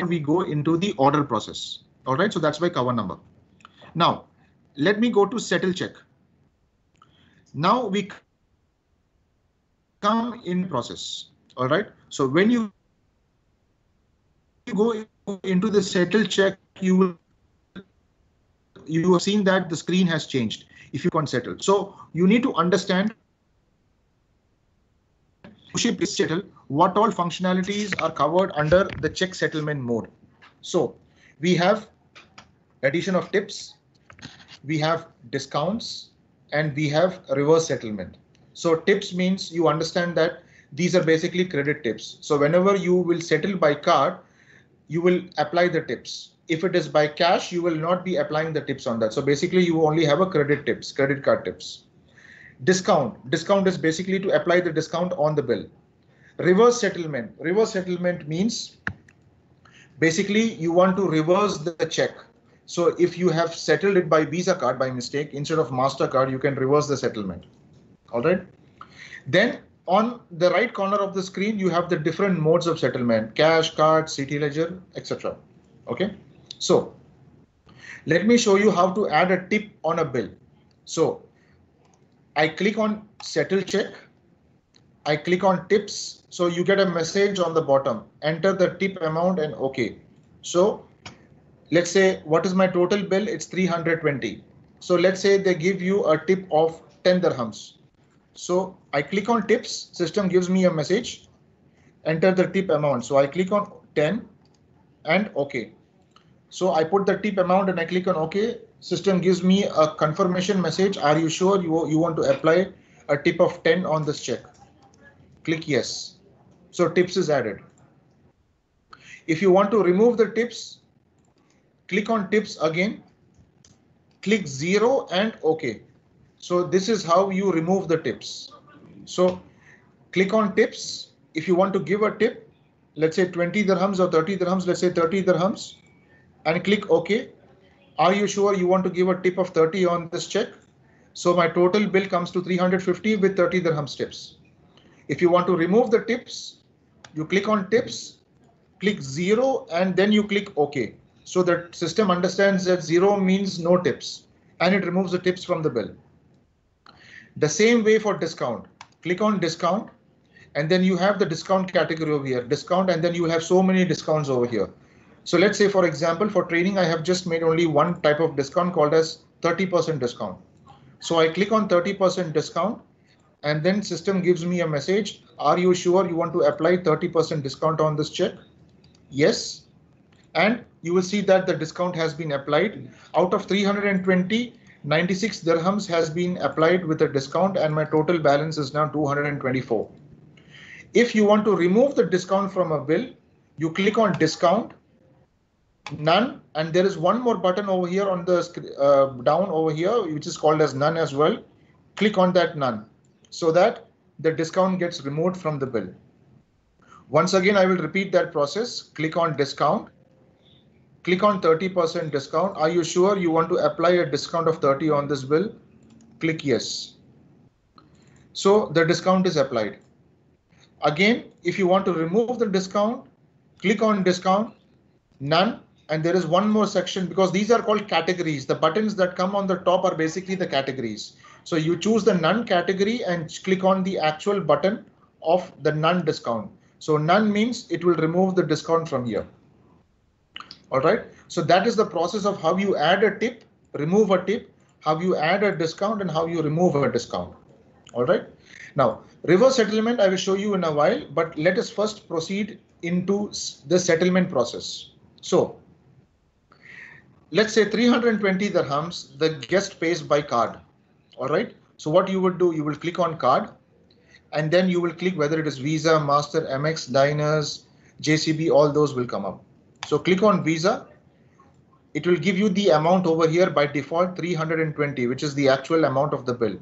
we go into the order process. All right. So that's by cover number. Now, let me go to settle check. Now we come in process. All right. So when you go into the settle check, you have seen that the screen has changed if you can't settle. So you need to understand settle what all functionalities are covered under the check settlement mode. So we have addition of tips, we have discounts, and we have reverse settlement. So tips means you understand that these are basically credit tips. So whenever you will settle by card, you will apply the tips. If it is by cash, you will not be applying the tips on that. So basically you only have a credit card tips. Discount is basically to apply the discount on the bill. Reverse settlement means basically you want to reverse the check. So if you have settled it by Visa card by mistake, instead of MasterCard, you can reverse the settlement. All right. Then on the right corner of the screen, you have the different modes of settlement: cash, card, city ledger, etc. OK, so let me show you how to add a tip on a bill. So I click on settle check. I click on tips. So you get a message on the bottom, enter the tip amount and OK. So let's say, what is my total bill? It's 320. So let's say they give you a tip of 10 dirhams. So I click on tips, system gives me a message, enter the tip amount. So I click on 10 and OK. So I put the tip amount and I click on OK. System gives me a confirmation message. Are you sure you want to apply a tip of 10 on this check? Click yes. So tips is added. If you want to remove the tips, click on tips again, click 0 and OK. So this is how you remove the tips. So click on tips. If you want to give a tip, let's say 20 dirhams or 30 dirhams, let's say 30 dirhams, and click OK. Are you sure you want to give a tip of 30 on this check? So my total bill comes to 350 with 30 dirhams tips. If you want to remove the tips, you click on tips, click 0, and then you click OK. So the system understands that 0 means no tips, and it removes the tips from the bill. The same way for discount. Click on discount, and then you have the discount category over here, discount, and then you have so many discounts over here. So let's say, for example, for training, I have just made only one type of discount called as 30% discount. So I click on 30% discount, and then system gives me a message. Are you sure you want to apply 30% discount on this check? Yes. And you will see that the discount has been applied. Out of 320, 96 dirhams has been applied with a discount, and my total balance is now 224. If you want to remove the discount from a bill, you click on discount, none, and there is one more button over here on the down over here, which is called as none as well. Click on that none, so that the discount gets removed from the bill. Once again, I will repeat that process. Click on discount, click on 30% discount. Are you sure you want to apply a discount of 30 on this bill? Click yes. So the discount is applied. Again, if you want to remove the discount, click on discount, none, and there is one more section because these are called categories. The buttons that come on the top are basically the categories. So you choose the none category and click on the actual button of the none discount. So none means it will remove the discount from here. All right. So that is the process of how you add a tip, remove a tip, how you add a discount, and how you remove a discount. All right. Now, reverse settlement I will show you in a while, but let us first proceed into the settlement process. So let's say 320 dirhams, the guest pays by card. All right. So what you would do, you will click on card and then you will click whether it is Visa, Master, MX, Diners, JCB, all those will come up. So click on Visa. It will give you the amount over here by default 320, which is the actual amount of the bill.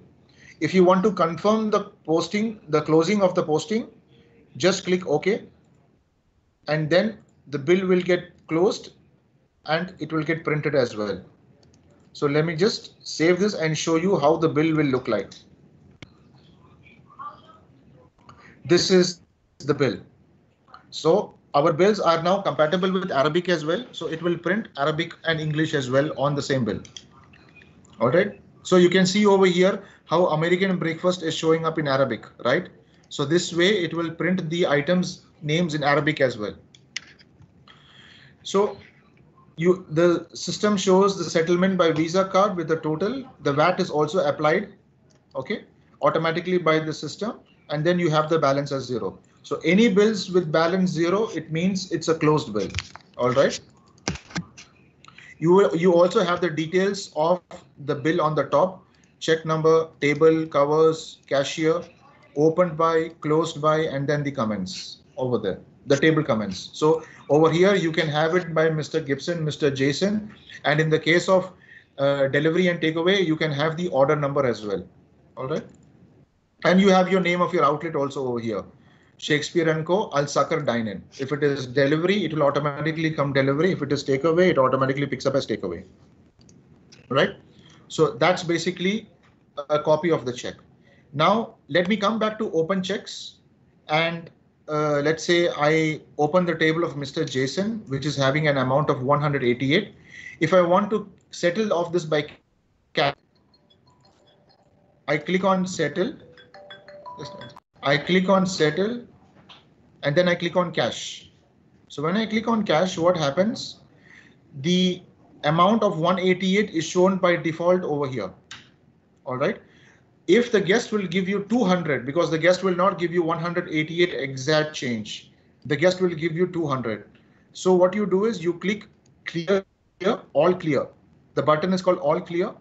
If you want to confirm the posting, the closing of the posting, just click OK. And then the bill will get closed and it will get printed as well. So let me just save this and show you how the bill will look like. This is the bill. So our bills are now compatible with Arabic as well. So it will print Arabic and English as well on the same bill. All right. So you can see over here how American breakfast is showing up in Arabic, right? So this way it will print the items names in Arabic as well. So the system shows the settlement by Visa card with the total. The VAT is also applied, okay, automatically by the system, and then you have the balance as 0. So any bills with balance 0, it means it's a closed bill. All right. You also have the details of the bill on the top: check number, table, covers, cashier, opened by, closed by, and then the comments over there, the table comments. So over here you can have it by Mr. Gibson, Mr. Jason, and in the case of delivery and takeaway, you can have the order number as well. All right. And you have your name of your outlet also over here: Shakespeare & Co. Al Sakar Dine In. If it is delivery, it will automatically come delivery. If it is takeaway, it automatically picks up as takeaway. Right? So that's basically a copy of the check. Now let me come back to open checks, and let's say I open the table of Mr. Jason, which is having an amount of 188. If I want to settle off this by cash, I click on settle. I click on settle and then I click on cash. So when I click on cash, what happens? The amount of 188 is shown by default over here. All right. If the guest will give you 200, because the guest will not give you 188 exact change, the guest will give you 200. So what you do is you click clear, all clear. The button is called all clear.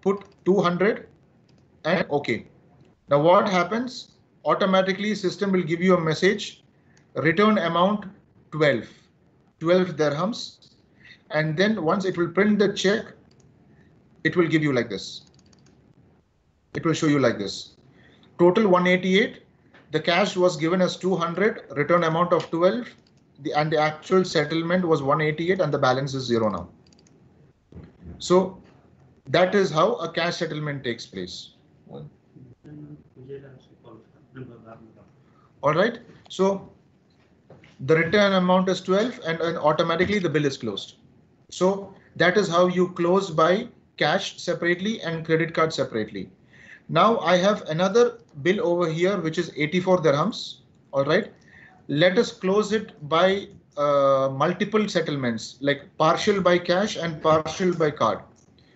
Put 200 and OK. Now what happens? Automatically system will give you a message: return amount 12 dirhams. And then once it will print the check, it will give you like this. It will show you like this: total 188, the cash was given as 200, return amount of 12, and the actual settlement was 188 and the balance is 0 now. So that is how a cash settlement takes place. All right. So the return amount is 12 and automatically the bill is closed. So that is how you close by cash separately and credit card separately. Now I have another bill over here, which is 84 dirhams. All right. Let us close it by multiple settlements, like partial by cash and partial by card.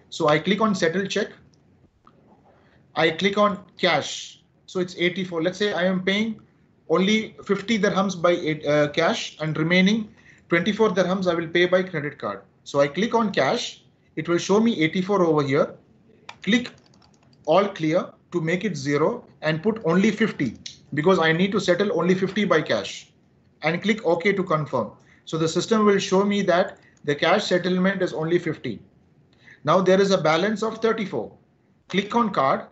So I click on settle check. I click on cash. So it's 84. Let's say I am paying only 50 dirhams by cash and remaining 24 dirhams I will pay by credit card. So I click on cash. It will show me 84 over here. Click all clear to make it 0 and put only 50 because I need to settle only 50 by cash, and click OK to confirm. So the system will show me that the cash settlement is only 50. Now there is a balance of 34. Click on card,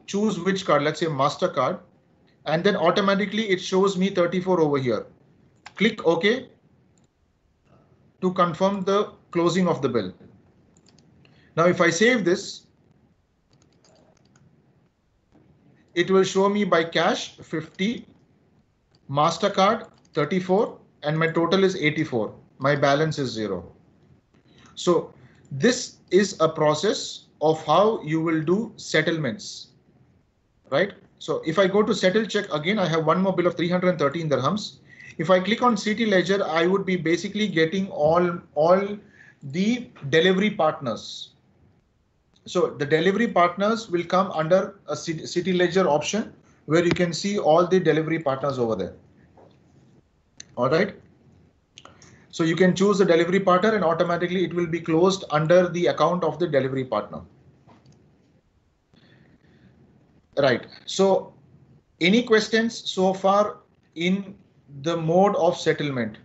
choose which card, let's say MasterCard, and then automatically it shows me 34 over here. Click OK to confirm the closing of the bill. Now if I save this it will show me by cash 50, MasterCard 34, and my total is 84. My balance is 0. So this is a process of how you will do settlements, right? So if I go to settle check again, I have one more bill of 313 dirhams. If I click on City Ledger, I would be basically getting all the delivery partners. So the delivery partners will come under a City Ledger option where you can see all the delivery partners over there. All right. So you can choose the delivery partner and automatically it will be closed under the account of the delivery partner. Right. So any questions so far in the mode of settlement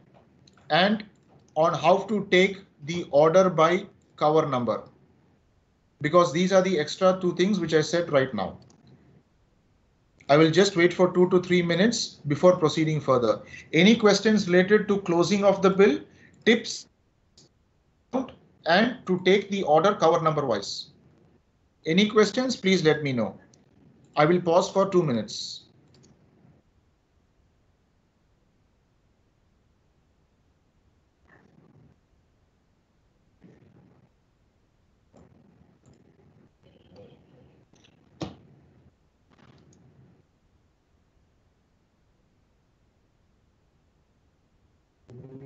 and on how to take the order by cover number? Because these are the extra two things which I said right now. I will just wait for 2 to 3 minutes before proceeding further. Any questions related to closing of the bill, tips, and to take the order cover number wise? Any questions, please let me know. I will pause for 2 minutes.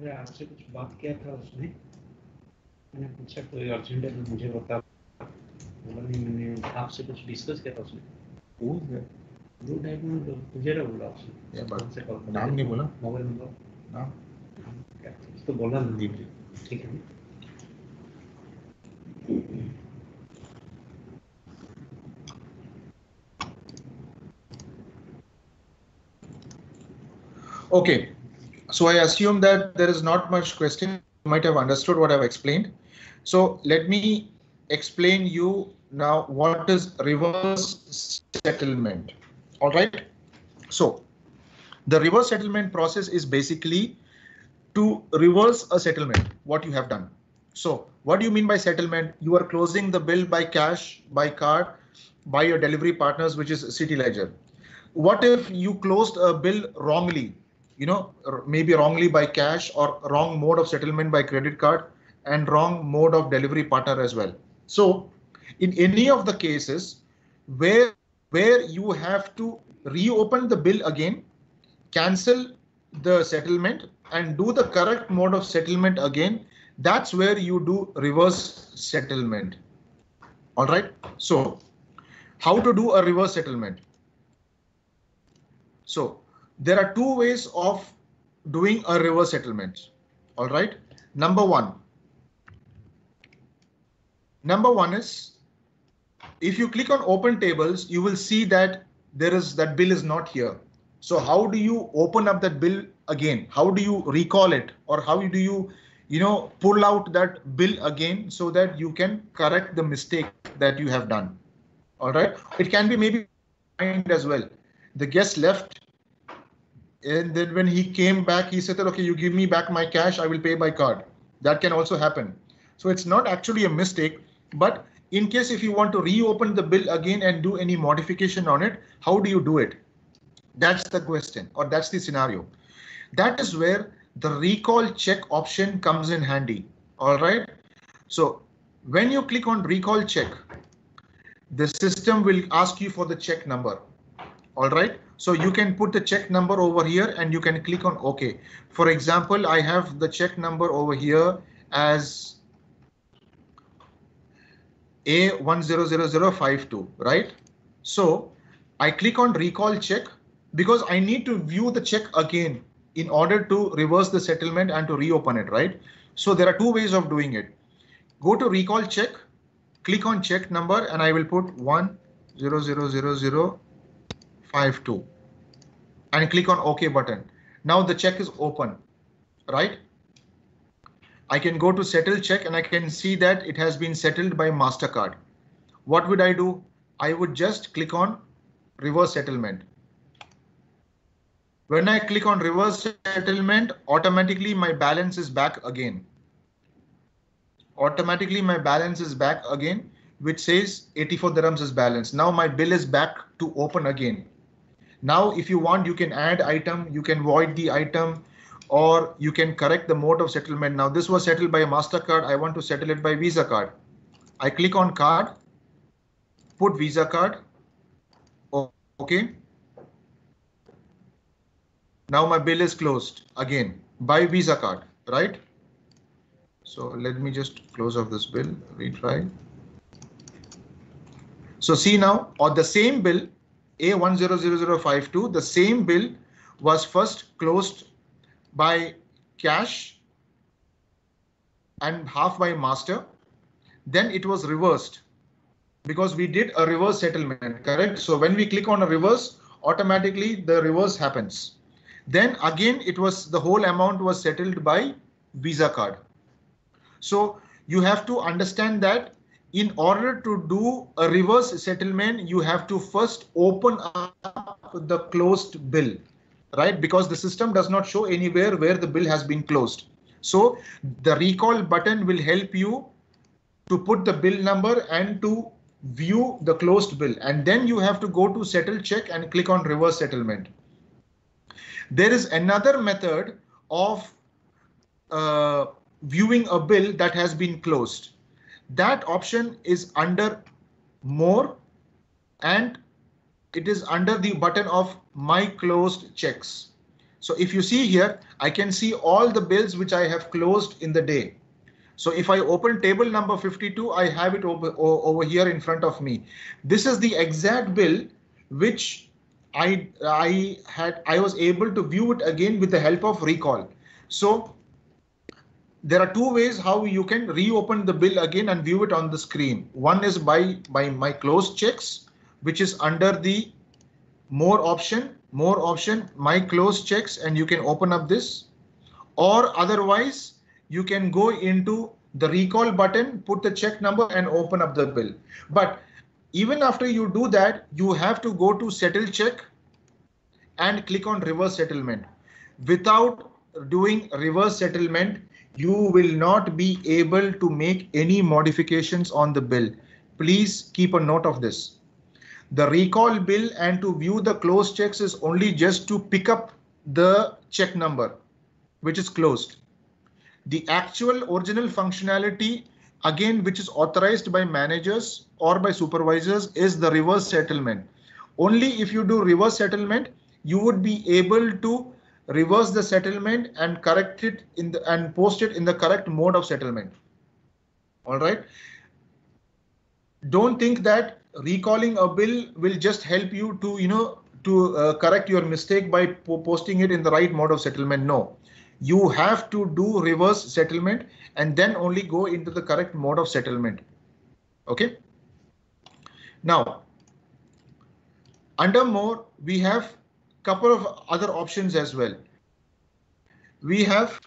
आपसे कुछ बात किया था उसने, मैंने पूछा कोई urgent है तो मुझे बता, बोला नहीं मैंने आपसे कुछ डिस्कस किया था उसने। वो टाइप में तुझे ना बोला उसने, नाम नहीं बोला, मोबाइल नंबर नाम क्या तो बोला नहीं, ठीक है। Okay, so I assume that there is not much question. You might have understood what I've explained. So let me explain you now what is reverse settlement. All right. So the reverse settlement process is basically to reverse a settlement, what you have done. So what do you mean by settlement? You are closing the bill by cash, by card, by your delivery partners, which is City Ledger. What if you closed a bill wrongly? You know, maybe wrongly by cash or wrong mode of settlement by credit card and wrong mode of delivery partner as well. So in any of the cases where you have to reopen the bill again, cancel the settlement and do the correct mode of settlement again, that's where you do reverse settlement. All right. So how to do a reverse settlement? So there are two ways of doing a reverse settlement. All right. Number one is if you click on open tables, you will see that that bill is not here. So how do you open up that bill again? How do you recall it, or how do you pull out that bill again so that you can correct the mistake that you have done? All right. It can be maybe as well. The guest left, and then when he came back, he said that, okay, you give me back my cash, I will pay by card. That can also happen. So it's not actually a mistake, but in case if you want to reopen the bill again and do any modification on it, how do you do it? That's the question, or that's the scenario. That is where the recall check option comes in handy. All right. So when you click on recall check, the system will ask you for the check number. All right. So you can put the check number over here and you can click on OK. For example, I have the check number over here as A100052, right? So I click on recall check because I need to view the check again in order to reverse the settlement and to reopen it, right? So there are two ways of doing it. Go to recall check, click on check number, and I will put 100052 and click on OK button. Now the check is open, right? I can go to settle check and I can see that it has been settled by MasterCard. What would I do? I would just click on reverse settlement. When I click on reverse settlement, automatically my balance is back again. Automatically my balance is back again, which says 84 dirhams is balance. Now my bill is back to open again. Now, if you want, you can add item, you can void the item, or you can correct the mode of settlement. Now, this was settled by a MasterCard. I want to settle it by Visa card. I click on card, put Visa card. Okay. Now my bill is closed again by Visa card, right? So let me just close off this bill, retry. So see now, on the same bill, A100052, the same bill was first closed by cash and half by master. Then it was reversed because we did a reverse settlement, correct? So when we click on a reverse, automatically the reverse happens. Then again, it was the whole amount was settled by Visa card. So you have to understand that in order to do a reverse settlement, you have to first open up the closed bill, right? Because the system does not show anywhere where the bill has been closed. So the recall button will help you to put the bill number and to view the closed bill. And then you have to go to settle check and click on reverse settlement. There is another method of viewing a bill that has been closed. That option is under more and it is under the button of my closed checks. So if you see here, I can see all the bills which I have closed in the day. So if I open table number 52, I have it over here in front of me. This is the exact bill which I was able to view it again with the help of recall. So there are two ways how you can reopen the bill again and view it on the screen. One is by my closed checks, which is under the more option, my closed checks, and you can open up this. Or otherwise, you can go into the recall button, put the check number and open up the bill. But even after you do that, you have to go to settle check and click on reverse settlement. Without doing reverse settlement, you will not be able to make any modifications on the bill. Please keep a note of this. The recall bill and to view the closed checks is only just to pick up the check number, which is closed. The actual original functionality, again, which is authorized by managers or by supervisors, is the reverse settlement. Only if you do reverse settlement, you would be able to reverse the settlement and correct it and post it in the correct mode of settlement. All right. Don't think that recalling a bill will just help you to correct your mistake by posting it in the right mode of settlement. No, you have to do reverse settlement and then only go into the correct mode of settlement. Okay. Now, under more, we have couple of other options as well. We have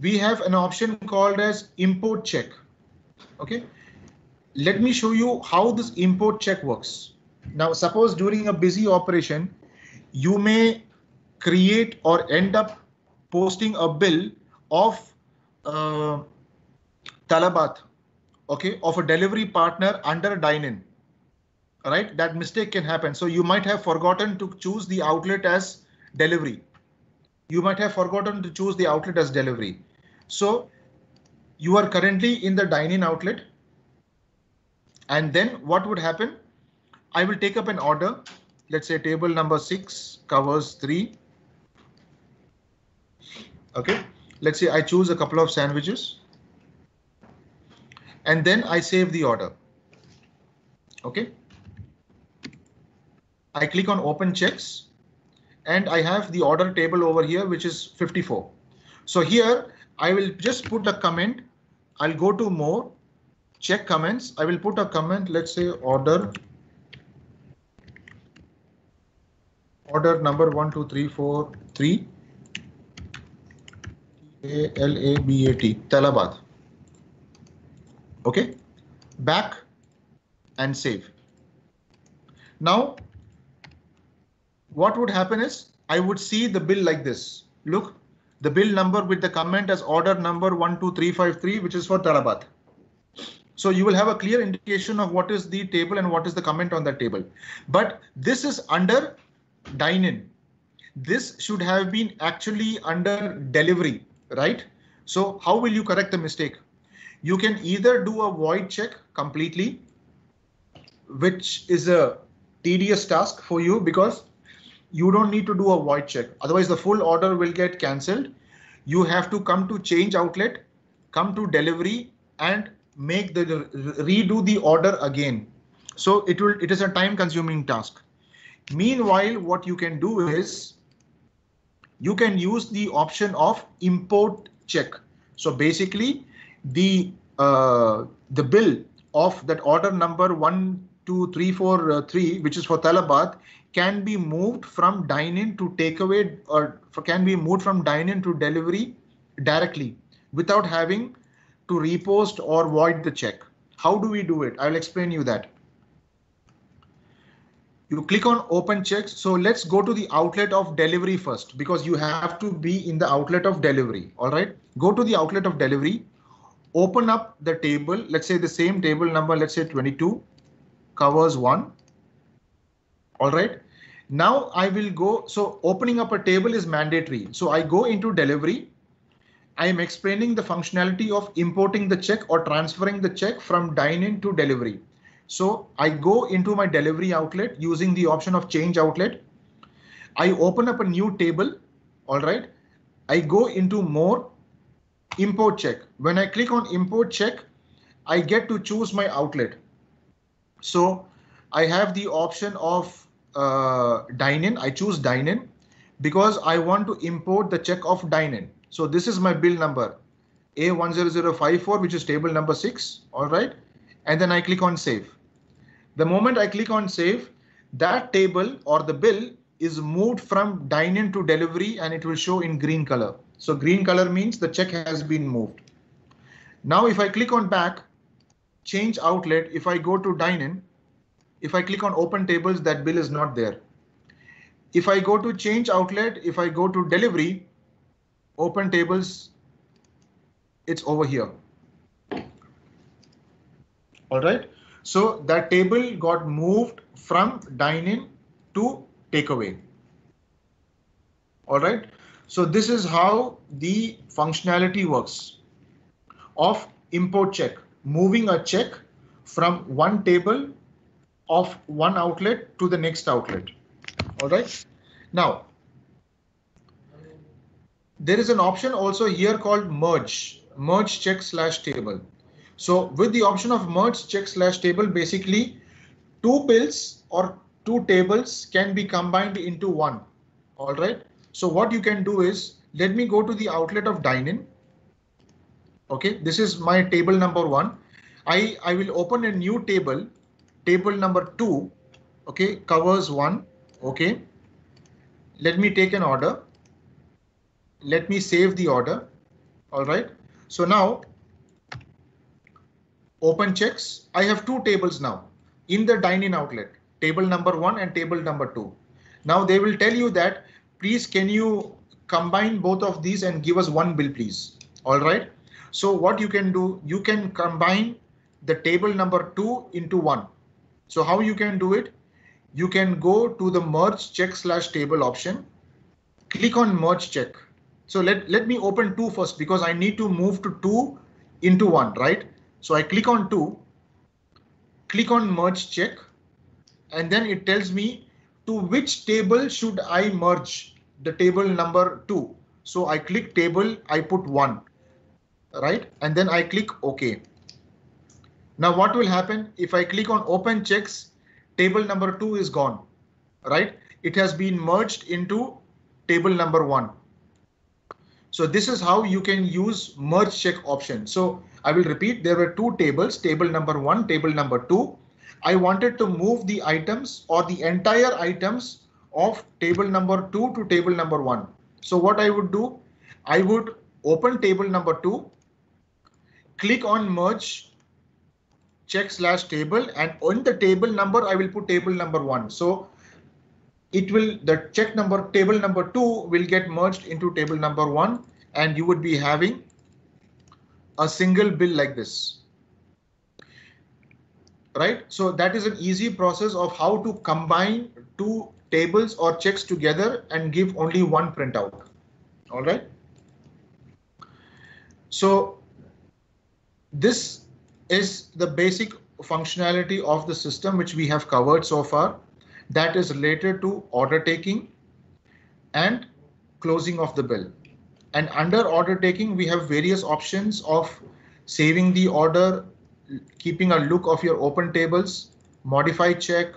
an option called as import check. Okay, let me show you how this import check works. Now, suppose during a busy operation, you may create or end up posting a bill of talabat, okay, of a delivery partner under dine-in. Right, that mistake can happen. So you might have forgotten to choose the outlet as delivery. You might have forgotten to choose the outlet as delivery. So you are currently in the dine-in outlet. And then what would happen? I will take up an order. Let's say table number 6 covers 3. Okay. Let's say I choose a couple of sandwiches. And then I save the order. Okay. I click on open checks and I have the order table over here, which is 54. So here I will just put a comment. I'll go to more, check comments. I will put a comment. Let's say order number 12343 Talabat, Talabat. Okay, back and save. Now, what would happen is I would see the bill like this. Look, the bill number with the comment as order number 12353, which is for Talabat. So you will have a clear indication of what is the table and what is the comment on that table. But this is under dine in. This should have been actually under delivery, right? So how will you correct the mistake? You can either do a void check completely, which is a tedious task for you because you don't need to do a void check. Otherwise, the full order will get cancelled. You have to come to change outlet, come to delivery and make the redo the order again. So it is a time consuming task. Meanwhile, what you can do is you can use the option of import check. So basically the bill of that order number 1234 which is for Talabat can be moved from dine-in to takeaway or can be moved from dine-in to delivery directly without having to repost or void the check. How do we do it? I'll explain you that. You click on open checks. So let's go to the outlet of delivery first because you have to be in the outlet of delivery. All right. Go to the outlet of delivery. Open up the table. Let's say the same table number. Let's say 22 covers 1. All right. Now I will go. So opening up a table is mandatory. So I go into delivery. I am explaining the functionality of importing the check or transferring the check from dine-in to delivery. So I go into my delivery outlet using the option of change outlet. I open up a new table. All right. I go into more, import check. When I click on import check, I get to choose my outlet. So I have the option of dine-in. I choose dine-in because I want to import the check of dine-in. So this is my bill number A10054, which is table number 6. All right. And then I click on save. The moment I click on save, that table or the bill is moved from dine-in to delivery and it will show in green color. So green color means the check has been moved. Now, if I click on back, change outlet, if I go to dine-in, if I click on open tables, that bill is not there. If I go to change outlet, if I go to delivery, open tables, it's over here. All right. So that table got moved from dine-in to takeaway. All right. So this is how the functionality works of import check, moving a check from one table of one outlet to the next outlet. All right. Now, there is an option also here called merge check / table. So with the option of merge check / table, basically two bills or two tables can be combined into one. All right. So what you can do is, let me go to the outlet of dine-in. Okay, this is my table number 1. I will open a new table, table number 2. Okay, covers 1. Okay, let me take an order. Let me save the order. All right. So now open checks. I have two tables now in the dine-in outlet, table number 1 and table number 2. Now they will tell you that, please, can you combine both of these and give us one bill, please? All right. So what you can do, you can combine the table number 2 into 1. So how you can do it? You can go to the merge check / table option, click on merge check. So let me open 2 first because I need to move to 2 into 1, right? So I click on 2, click on merge check, and then it tells me to which table should I merge the table number 2. So I click table, I put 1, right? And then I click OK. Now what will happen if I click on open checks? Table number 2 is gone, right? It has been merged into table number 1. So this is how you can use merge check option. So I will repeat, there were two tables, table number 1, table number 2. I wanted to move the items or the entire items of table number 2 to table number 1. So what I would do, I would open table number 2, click on merge check / table, and on the table number, I will put table number 1. So it will, the check number, table number 2 will get merged into table number 1, and you would be having a single bill like this. right? So that is an easy process of how to combine two tables or checks together and give only one printout. All right. So this is the basic functionality of the system which we have covered so far, that is related to order taking and closing of the bill. And under order taking, we have various options of saving the order, keeping a look of your open tables, modify check,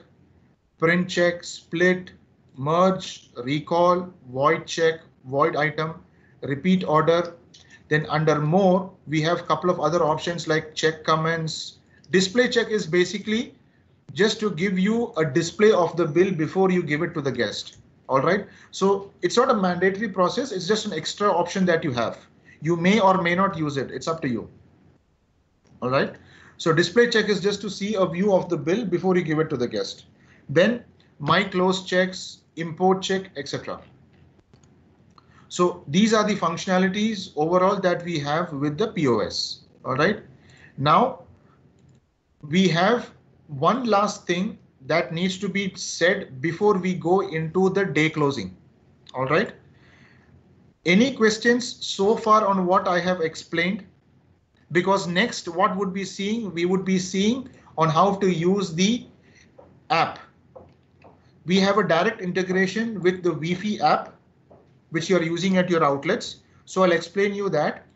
print check, split, merge, recall, void check, void item, repeat order. Then under more, we have a couple of other options like check comments. Display check is basically just to give you a display of the bill before you give it to the guest. All right. So it's not a mandatory process. It's just an extra option that you have. You may or may not use it. It's up to you. All right. So display check is just to see a view of the bill before you give it to the guest. Then my close checks, import check, etc. So these are the functionalities overall that we have with the POS. All right. Now we have one last thing that needs to be said before we go into the day closing. All right. Any questions so far on what I have explained? Because next what would be seeing, we would be seeing on how to use the app. We have a direct integration with the Wi-Fi app, which you are using at your outlets. So I'll explain you that.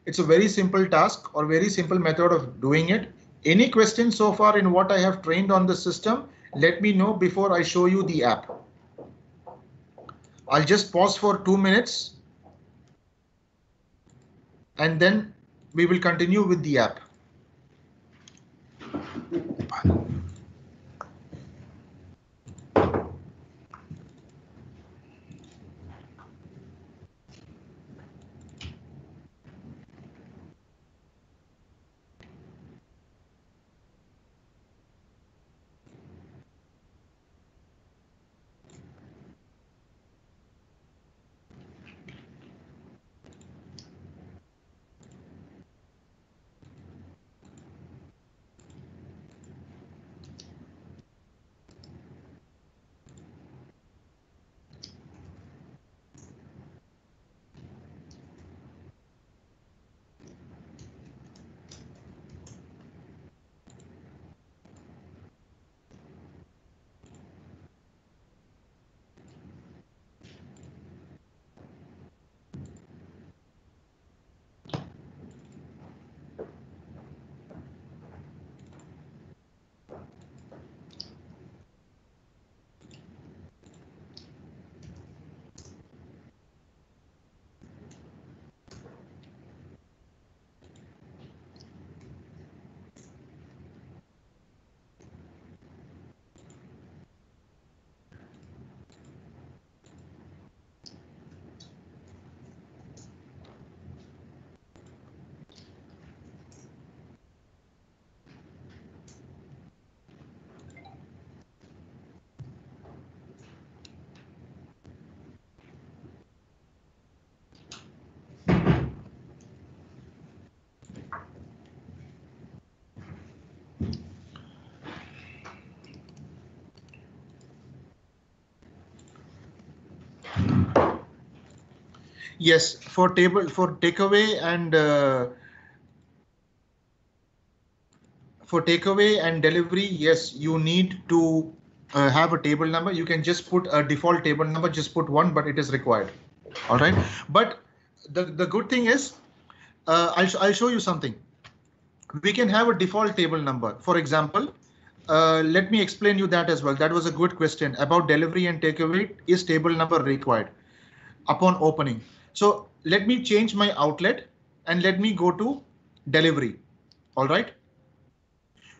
It's a very simple task or very simple method of doing it. Any questions so far in what I have trained on the system? Let me know before I show you the app. I'll just pause for 2 minutes and then we will continue with the app. Yes, for takeaway and delivery, yes, you need to have a table number. You can just put a default table number, just put one, but it is required. All right. But the good thing is, I'll show you something. We can have a default table number. For example, let me explain you that as well. That was a good question about delivery and takeaway. Is table number required upon opening? So let me change my outlet and let me go to delivery. All right.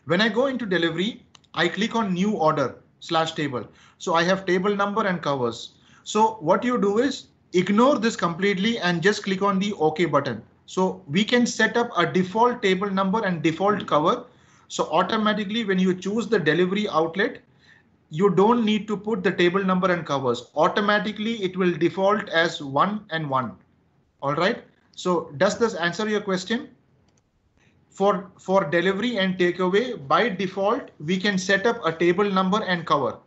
When I go into delivery, I click on new order / table. So I have table number and covers. So what you do is ignore this completely and just click on the OK button. So we can set up a default table number and default cover. So automatically when you choose the delivery outlet, you don't need to put the table number and covers. Automatically it will default as 1 and 1. All right. So does this answer your question? for delivery and takeaway, by default, we can set up a table number and cover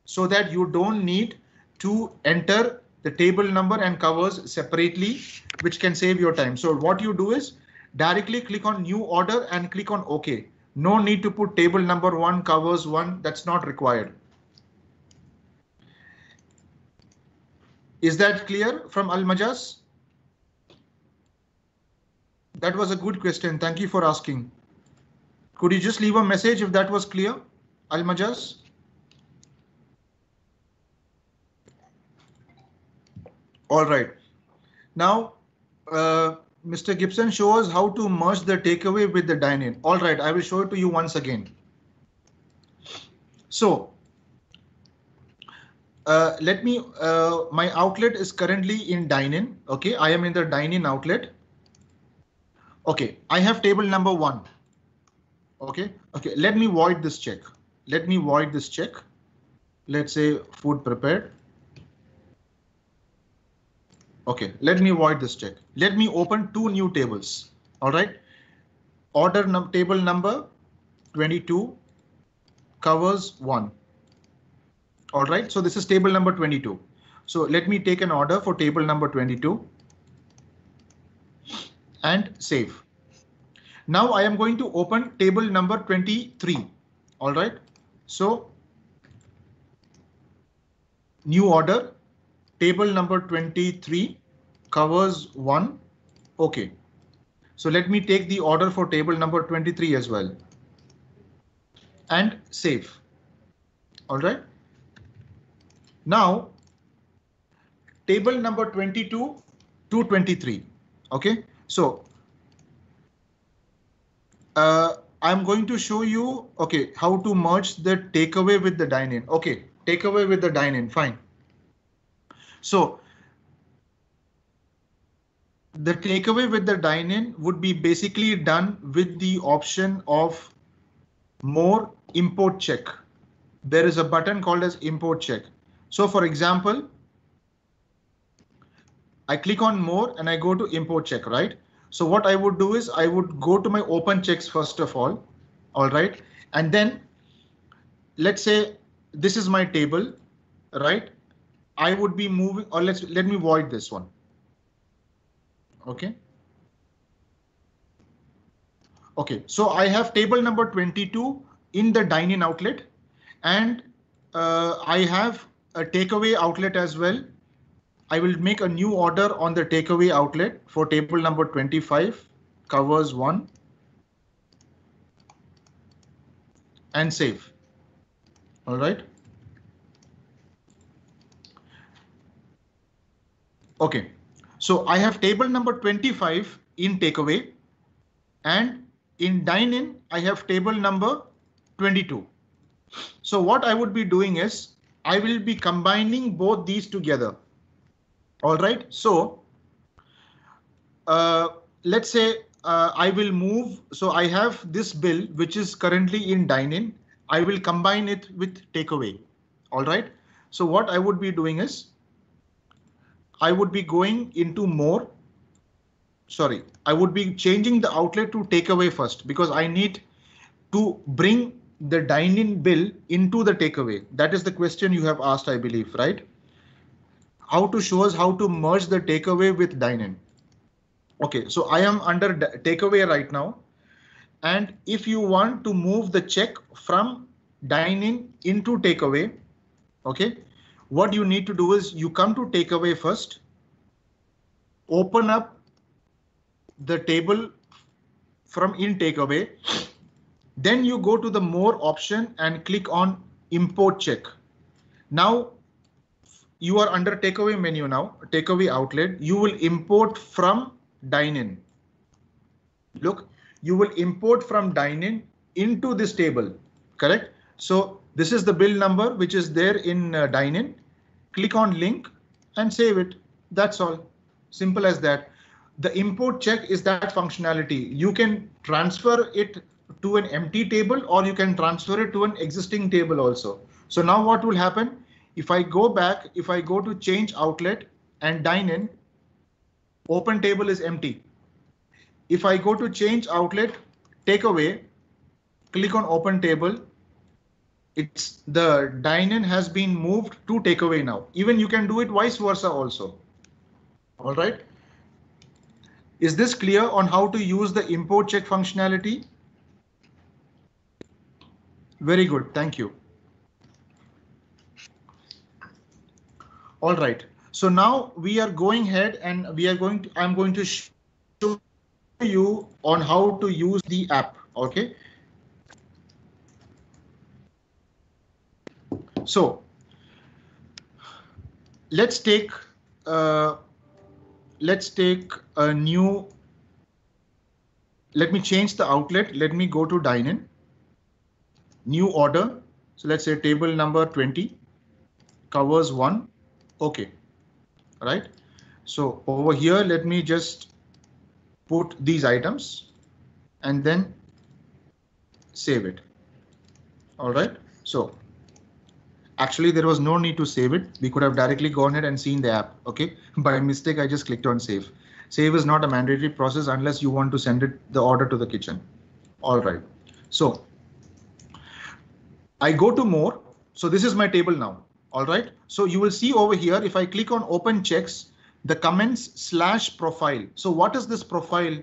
so that you don't need to enter the table number and covers separately, which can save your time. So what you do is directly click on new order and click on OK. No need to put table number 1, covers 1. That's not required. Is that clear from Al Majaz? That was a good question. Thank you for asking. Could you just leave a message if that was clear, Al Majaz? All right. Now, Mr. Gibson, show us how to merge the takeaway with the dine-in. All right, I will show it to you once again. So, my outlet is currently in dine-in. Okay, I am in the dine-in outlet. Okay, I have table number 1. Okay, let me void this check. Let's say food prepared. Okay, let me void this check. Let me open 2 new tables. All right. Table number 22, covers 1. All right. So this is table number 22. So let me take an order for table number 22 and save. Now I am going to open table number 23. All right. So new order. Table number 23, covers 1. OK. So let me take the order for table number 23 as well. And save. All right. Now, table number 22 to 23. OK. So I'm going to show you how to merge the takeaway with the dine-in. OK, takeaway with the dine-in. Fine. So the takeaway with the dine-in would be basically done with the option of more import check. There is a button called as import check. So for example, I click on more and I go to import check, right? So what I would do is I would go to my open checks first of all. All right. And then let's say this is my table, right? I would be moving, or let me void this one. Okay. Okay, so I have table number 22 in the dine-in outlet, and I have a takeaway outlet as well. I will make a new order on the takeaway outlet for table number 25, covers 1, and save. All right. OK, so I have table number 25 in takeaway, and in dine-in, I have table number 22. So what I would be doing is I will be combining both these together. All right. So let's say I will move. So I have this bill, which is currently in dine-in. I will combine it with takeaway. All right. So what I would be doing is I would be going into more. Sorry, I would be changing the outlet to takeaway first because I need to bring the dine-in bill into the takeaway. That is the question you have asked, I believe, right? How to show us how to merge the takeaway with dine-in. OK, so I am under takeaway right now. And if you want to move the check from dine-in into takeaway, OK, what you need to do is you come to takeaway first, open up the table from in takeaway, then you go to the more option and click on import check. Now you are under takeaway menu now, takeaway outlet. You will import from dine-in. Look, you will import from dine-in into this table, correct? So this is the bill number which is there in dine-in. Click on link and save it. That's all. Simple as that. The import check is that functionality. You can transfer it to an empty table or you can transfer it to an existing table also. So now what will happen? If I go back, if I go to change outlet and dine in, open table is empty. If I go to change outlet, takeaway, click on open table. It's the dine-in has been moved to takeaway now. Even you can do it vice versa also. All right. Is this clear on how to use the import check functionality? Very good. Thank you. All right. So now we are going ahead and I'm going to show you on how to use the app. Okay. So let's take a new. Let me change the outlet. Let me go to dine-in. New order. So let's say table number 20, covers 1. Okay. Right. So over here, let me just put these items and then save it. All right. So actually, there was no need to save it. We could have directly gone ahead and seen the app. OK, by mistake, I just clicked on save. Save is not a mandatory process unless you want to send the order to the kitchen. All right. So I go to more. So this is my table now. All right. So you will see over here, if I click on open checks, the comments/profile. So what is this profile?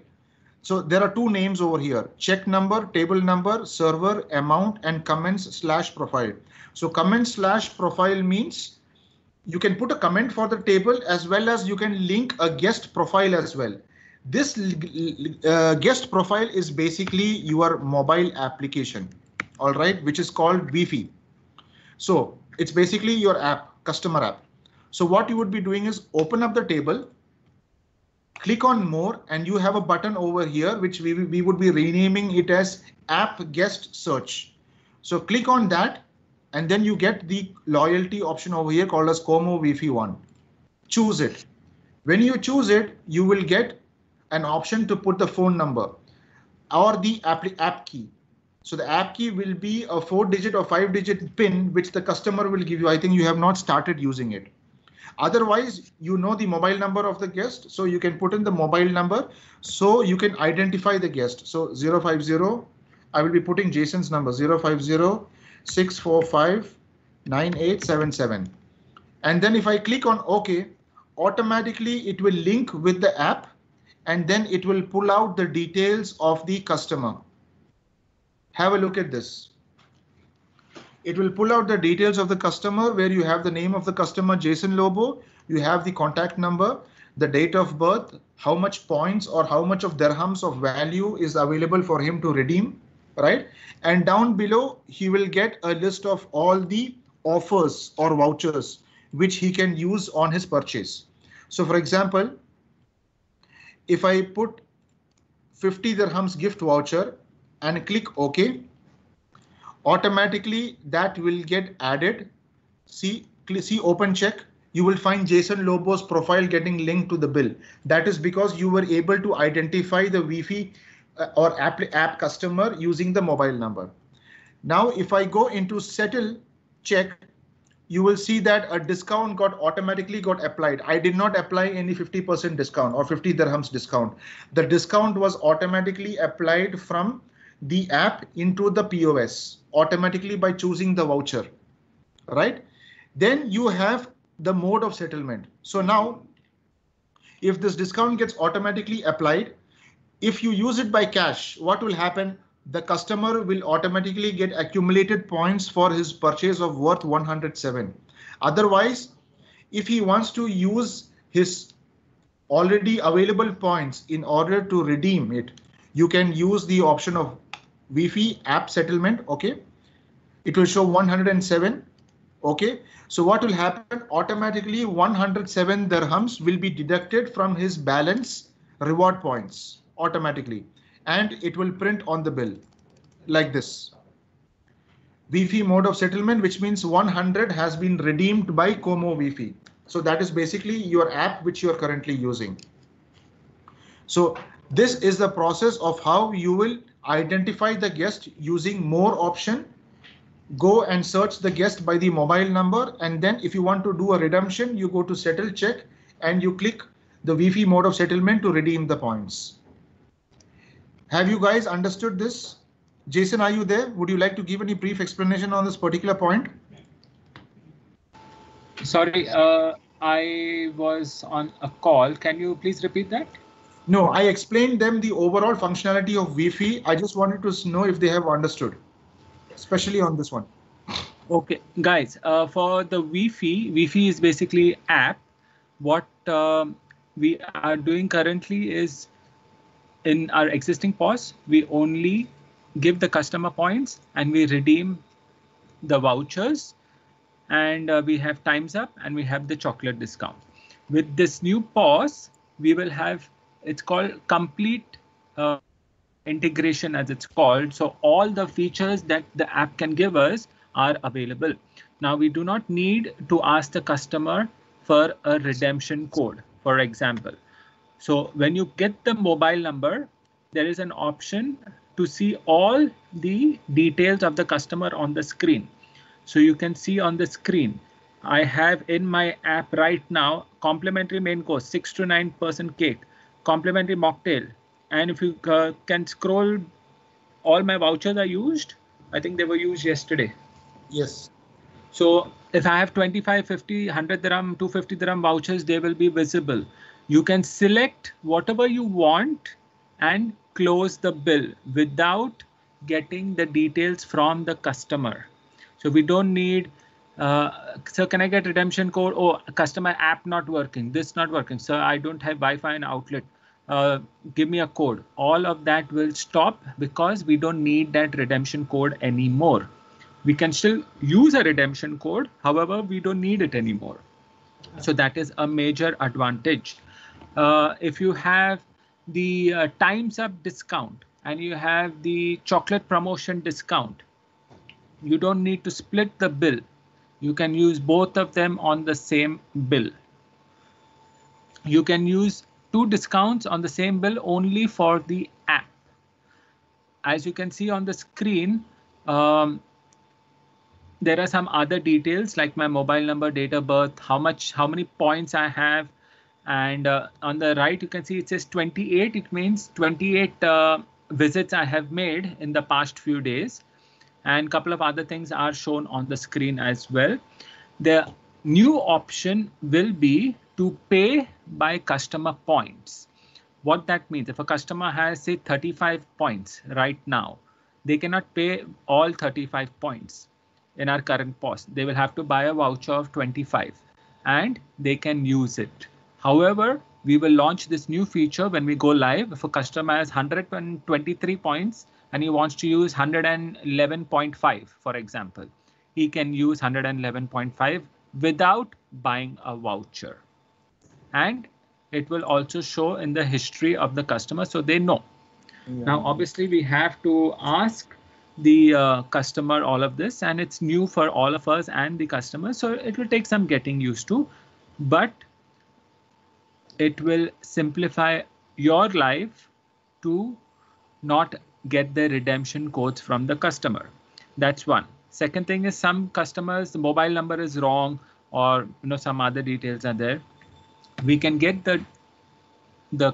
So there are two names over here: check number, table number, server, amount, and comments/profile. So comments/profile means you can put a comment for the table as well as you can link a guest profile as well. This guest profile is basically your mobile application, all right, which is called Wi-Fi. So it's basically your app, customer app. So what you would be doing is open up the table, click on more, and you have a button over here, which we would be renaming it as app guest search. So click on that, and then you get the loyalty option over here called as Como Wi-Fi 1. Choose it. When you choose it, you will get an option to put the phone number or the app key. So the app key will be a 4-digit or 5-digit PIN, which the customer will give you. I think you have not started using it. Otherwise, you know the mobile number of the guest, so you can put in the mobile number so you can identify the guest. So 050, I will be putting Jason's number 050-645-9877. And then if I click on OK, automatically it will link with the app and then it will pull out the details of the customer. Have a look at this. It will pull out the details of the customer where you have the name of the customer, Jason Lobo. You have the contact number, the date of birth, how much points or how much of dirhams of value is available for him to redeem, right? And down below, he will get a list of all the offers or vouchers which he can use on his purchase. So for example, if I put 50 dirhams gift voucher and click OK, automatically that will get added. See open check. You will find Jason Lobo's profile getting linked to the bill. That is because you were able to identify the Wi-Fi or app customer using the mobile number. Now, if I go into settle check, you will see that a discount automatically got applied. I did not apply any 50% discount or 50 dirhams discount. The discount was automatically applied from the app into the POS automatically by choosing the voucher, right? Then you have the mode of settlement. So now, if this discount gets automatically applied, if you use it by cash, what will happen? The customer will automatically get accumulated points for his purchase of worth 107. Otherwise, if he wants to use his already available points in order to redeem it, you can use the option of Wi-Fi app settlement. OK, it will show 107. OK, so what will happen? Automatically 107 dirhams will be deducted from his balance reward points automatically, and it will print on the bill like this. Wi-Fi mode of settlement, which means 100 has been redeemed by Como Wi-Fi. So that is basically your app which you are currently using. So this is the process of how you will identify the guest using more option. Go and search the guest by the mobile number, and then if you want to do a redemption, you go to settle check and you click the Wi-Fi mode of settlement to redeem the points. Have you guys understood this? Jason, are you there? Would you like to give any brief explanation on this particular point? Sorry, I was on a call. Can you please repeat that? No, I explained them the overall functionality of Wi-Fi. I just wanted to know if they have understood, especially on this one. Okay, guys, for the Wi-Fi is basically app. What we are doing currently is in our existing POS, we only give the customer points and we redeem the vouchers, and we have times up and we have the chocolate discount. With this new POS, we will have, it's called complete integration as it's called. So all the features that the app can give us are available. Now we do not need to ask the customer for a redemption code, for example. So when you get the mobile number, there is an option to see all the details of the customer on the screen. So you can see on the screen, I have in my app right now, complimentary main course, 6 to 9% cake, complimentary mocktail. And if you can scroll, all my vouchers are used. I think they were used yesterday. Yes. So if I have 25, 50, 100 dirham, 250 dirham vouchers, they will be visible. You can select whatever you want and close the bill without getting the details from the customer. So we don't need, so can I get redemption code? Oh, customer app not working, this not working. So I don't have Wi-Fi and outlet. Give me a code. All of that will stop because we don't need that redemption code anymore. We can still use a redemption code. However, we don't need it anymore. So that is a major advantage. If you have the times up discount and you have the chocolate promotion discount, you don't need to split the bill. You can use both of them on the same bill. You can use 2 discounts on the same bill only for the app. As you can see on the screen, there are some other details like my mobile number, date of birth, how many points I have. And on the right, you can see it says 28. It means 28 visits I have made in the past few days. And a couple of other things are shown on the screen as well. The new option will be to pay by customer points. What that means, if a customer has say 35 points right now, they cannot pay all 35 points in our current POS. They will have to buy a voucher of 25 and they can use it. However, we will launch this new feature when we go live. If a customer has 123 points and he wants to use 111.5, for example, he can use 111.5 without buying a voucher. And it will also show in the history of the customer so they know. Yeah. Now, obviously, we have to ask the customer all of this, and it's new for all of us and the customer. So it will take some getting used to, but it will simplify your life to not get the redemption codes from the customer. That's one. Second thing is some customers, the mobile number is wrong or some other details are there. We can get the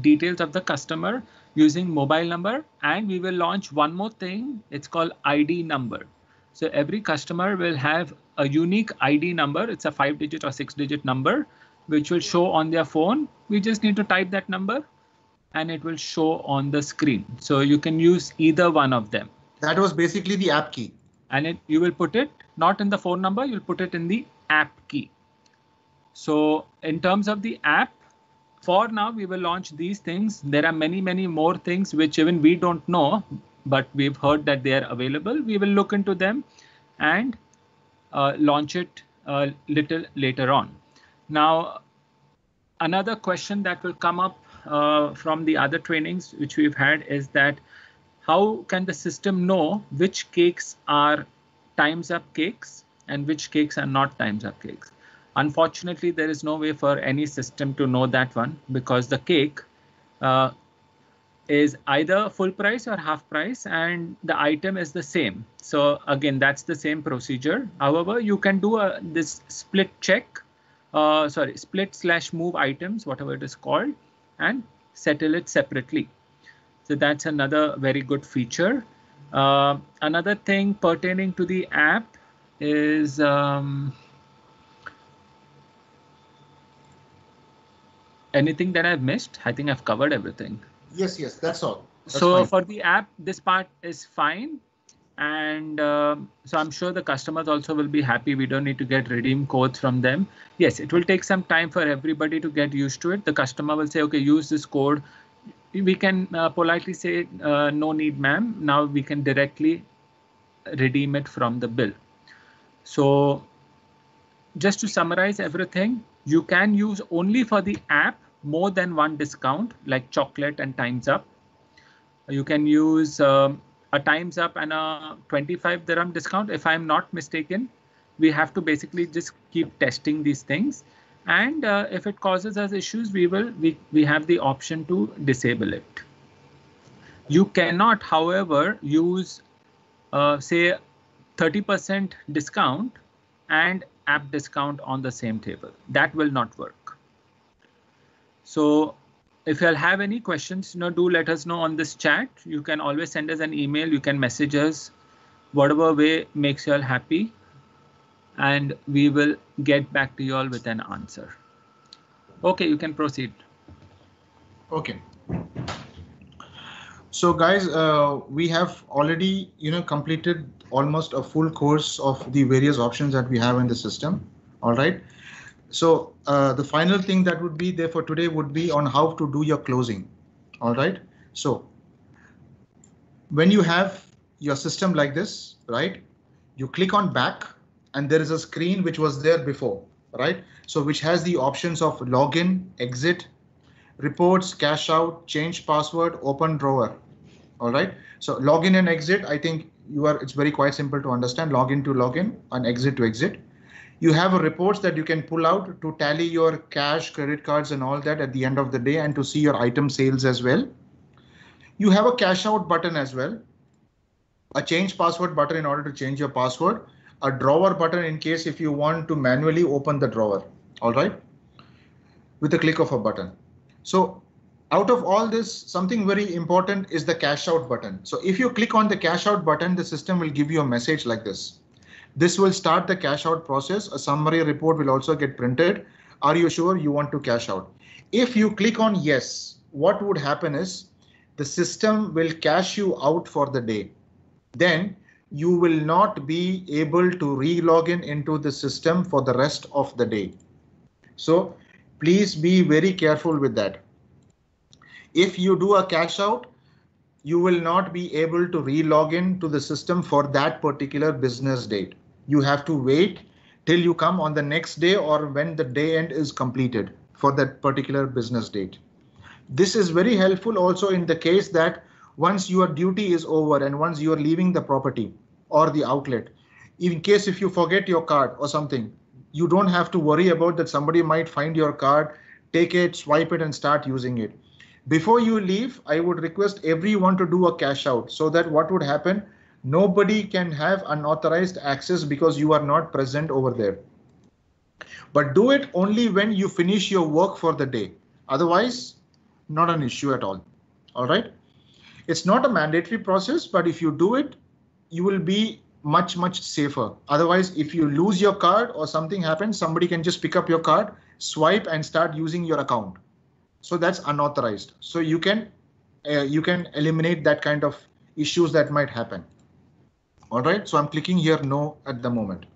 details of the customer using mobile number, and we will launch one more thing. It's called ID number. So every customer will have a unique ID number. It's a 5-digit or 6-digit number, which will show on their phone. We just need to type that number and it will show on the screen. So you can use either one of them. That was basically the app key. And you will put it not in the phone number, you'll put it in the app key. So in terms of the app, for now, we will launch these things. There are many, many more things which even we don't know, but we've heard that they are available. We will look into them and launch it a little later on. Now, another question that will come up from the other trainings which we've had is that how can the system know which cakes are times up cakes and which cakes are not times up cakes? Unfortunately, there is no way for any system to know that one because the cake is either full price or half price and the item is the same. So again, that's the same procedure. However, you can do this split check, split/move items, whatever it is called, and settle it separately. So that's another very good feature. Another thing pertaining to the app is anything that I've missed. I think I've covered everything. Yes, that's all. That's so fine. For the app, this part is fine. And so I'm sure the customers also will be happy. We don't need to get redeem codes from them. Yes, it will take some time for everybody to get used to it. The customer will say, okay, use this code. We can politely say, no need, ma'am. Now we can directly redeem it from the bill. So just to summarize everything, you can use only for the app more than one discount, like chocolate and Time's Up. You can use a Time's Up and a 25 dirham discount. If I'm not mistaken, we have to basically just keep testing these things. And if it causes us issues, we have the option to disable it. You cannot, however, use say 30% discount and app discount on the same table. That will not work. So if you'll have any questions, do let us know on this chat. You can always send us an email. You can message us, whatever way makes you all happy, and we will get back to you all with an answer. Okay, you can proceed. Okay. So guys, we have already, completed almost a full course of the various options that we have in the system. All right. So the final thing that would be there for today would be on how to do your closing. All right. So when you have your system like this, right, you click on back and there is a screen which was there before, right? So which has the options of login, exit, reports, cash out, change password, open drawer. All right. So login and exit, I think it's very quite simple to understand. Login to login and exit to exit. You have reports that you can pull out to tally your cash, credit cards and all that at the end of the day and to see your item sales as well. You have a cash out button as well, a change password button in order to change your password, a drawer button in case if you want to manually open the drawer. All right. With a click of a button. So out of all this, something very important is the cash out button. So if you click on the cash out button, the system will give you a message like this. This will start the cash out process. A summary report will also get printed. Are you sure you want to cash out? If you click on yes, what would happen is the system will cash you out for the day. Then you will not be able to re-log in into the system for the rest of the day. So please be very careful with that. If you do a cash out, you will not be able to re-log in to the system for that particular business date. You have to wait till you come on the next day or when the day end is completed for that particular business date. This is very helpful also in the case that once your duty is over and once you are leaving the property or the outlet, in case if you forget your card or something, you don't have to worry about that somebody might find your card, take it, swipe it and start using it. Before you leave, I would request everyone to do a cash out so that what would happen, nobody can have unauthorized access because you are not present over there. But do it only when you finish your work for the day. Otherwise, not an issue at all. All right. It's not a mandatory process, but if you do it, you will be much safer. Otherwise, if you lose your card or something happens, somebody can just pick up your card, swipe and start using your account. So that's unauthorized. So you can eliminate that kind of issues that might happen. All right. So I'm clicking here no at the moment.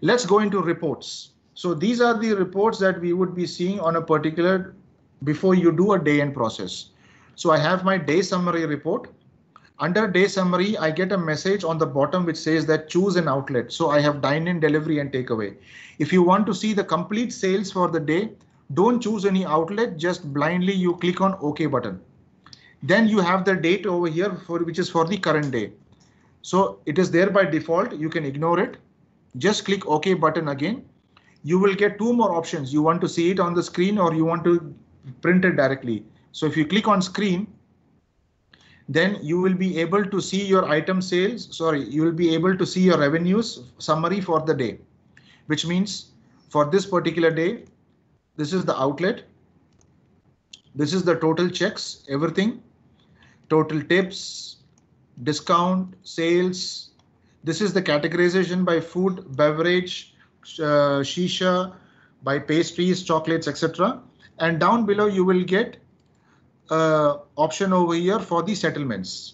Let's go into reports. So these are the reports that we would be seeing on a particular before you do a day end process. So I have my day summary report. Under day summary, I get a message on the bottom which says that choose an outlet. So I have dine-in, delivery and takeaway. If you want to see the complete sales for the day, don't choose any outlet, just blindly you click on OK button. Then you have the date over here which is for the current day. So it is there by default. You can ignore it. Just click OK button again. You will get two more options. You want to see it on the screen or you want to print it directly. So if you click on screen, then you will be able to see your item sales. You will be able to see your revenues summary for the day, which means for this particular day, this is the outlet. This is the total checks, everything. total tips, discount, sales. This is the categorization by food, beverage, shisha, by pastries, chocolates, etc. And down below you will get option over here for the settlements.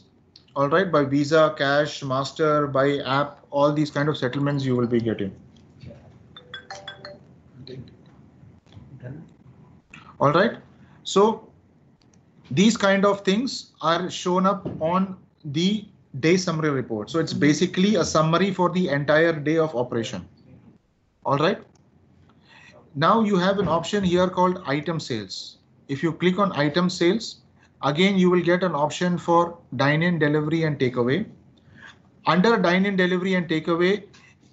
All right, by Visa, cash, Master, by app, all these kind of settlements you will be getting. All right, so these kind of things are shown up on the day summary report. So it's basically a summary for the entire day of operation. All right. Now you have an option here called item sales. If you click on item sales, again, you will get an option for dine-in, delivery and takeaway. Under dine-in, delivery and takeaway,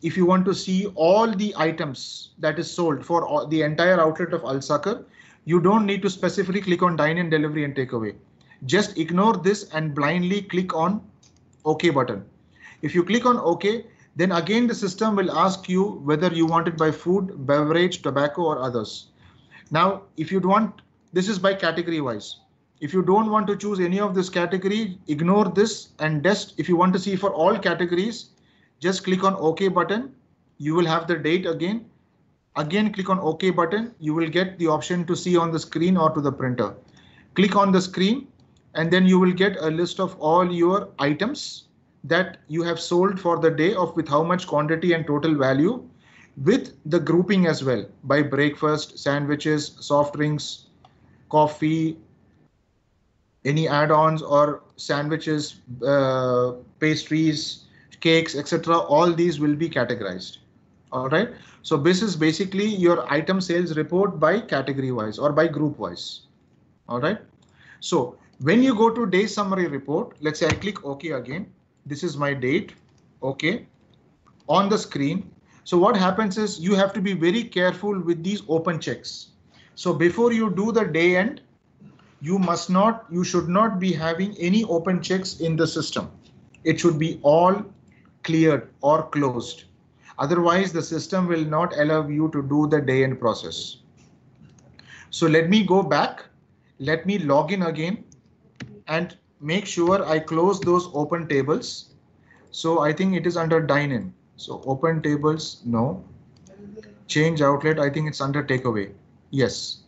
if you want to see all the items that is sold for the entire outlet of Al Sakar, you don't need to specifically click on dine-in, delivery and takeaway. Just ignore this and blindly click on OK button. If you click on OK, then again the system will ask you whether you want it by food, beverage, tobacco or others. Now, if you want, this is by category wise. If you don't want to choose any of this category, ignore this and just if you want to see for all categories, just click on OK button. You will have the date again. Again, click on OK button. You will get the option to see on the screen or to the printer. Click on the screen and then you will get a list of all your items that you have sold for the day of with how much quantity and total value with the grouping as well by breakfast, sandwiches, soft drinks, coffee, any add-ons or sandwiches, pastries, cakes, etc. All these will be categorized. All right. So this is basically your item sales report by category wise or by group wise. All right. So when you go to day summary report, let's say I click OK again. This is my date. OK. On the screen. So what happens is you have to be very careful with these open checks. So before you do the day end, you should not be having any open checks in the system. It should be all cleared or closed. Otherwise, the system will not allow you to do the day end process. So let me go back. Let me log in again and make sure I close those open tables. So I think it is under dine in. So open tables, no. Change outlet, I think it's under takeaway. Yes.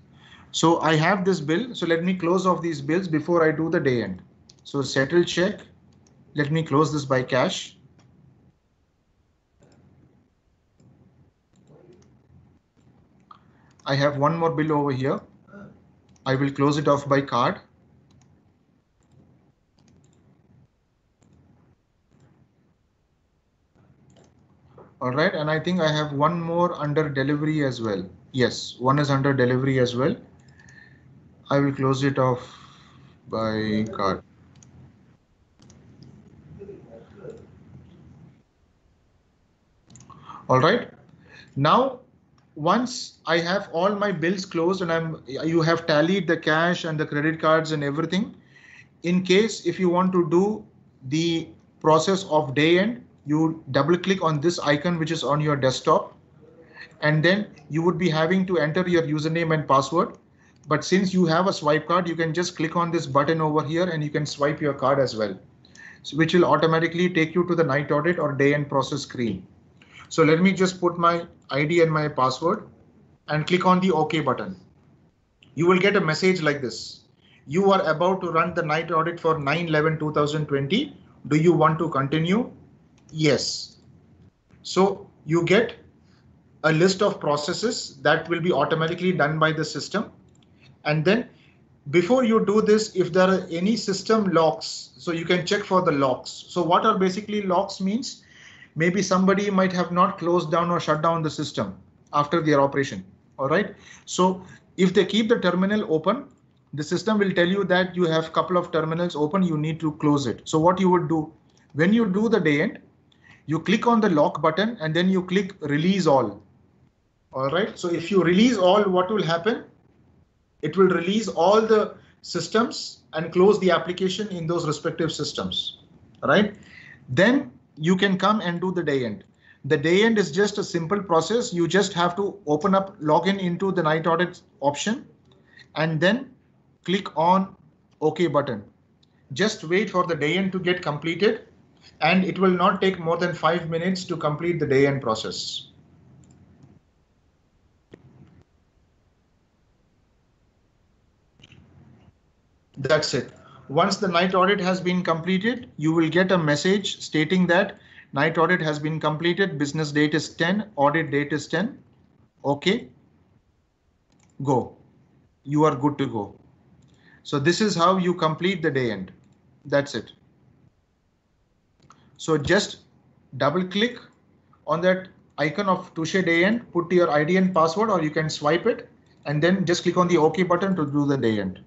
So I have this bill. So let me close off these bills before I do the day end. So settle check. Let me close this by cash. I have one more bill over here. I will close it off by card. All right, and I think I have one more under delivery as well. Yes, one is under delivery as well. I will close it off by card. All right, now once I have all my bills closed and you have tallied the cash and the credit cards and everything, in case if you want to do the process of day end, you double click on this icon which is on your desktop, and then you would be having to enter your username and password. But since you have a swipe card, you can just click on this button over here and you can swipe your card as well, so which will automatically take you to the night audit or day end process screen. So let me just put my ID and my password and click on the OK button. You will get a message like this. You are about to run the night audit for 9/11/2020. Do you want to continue? Yes. So you get a list of processes that will be automatically done by the system. And then before you do this, if there are any system locks, so you can check for the locks. So what are basically locks means? Maybe somebody might have not closed down or shut down the system after their operation. All right. So if they keep the terminal open, the system will tell you that you have a couple of terminals open, you need to close it. So what you would do when you do the day end, you click on the lock button and then you click release all. All right. So if you release all, what will happen? It will release all the systems and close the application in those respective systems. Right. Then you can come and do the day end. The day end is just a simple process. You just have to open up, login into the night audit option, and then click on OK button. Just wait for the day end to get completed, and it will not take more than 5 minutes to complete the day end process. That's it. Once the night audit has been completed, you will get a message stating that night audit has been completed, business date is 10, audit date is 10. Okay, go. You are good to go. So this is how you complete the day end. That's it. So just double click on that icon of Touché day end, put your ID and password, or you can swipe it, and then just click on the OK button to do the day end.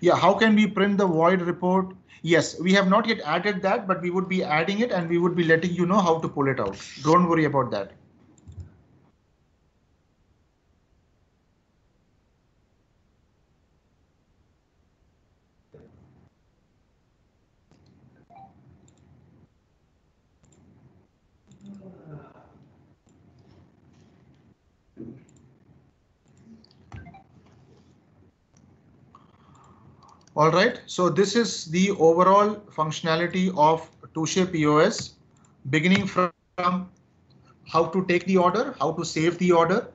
Yeah, how can we print the void report? Yes, we have not yet added that, but we would be adding it and we would be letting you know how to pull it out. Don't worry about that. All right, so this is the overall functionality of Touché POS, beginning from how to take the order, how to save the order,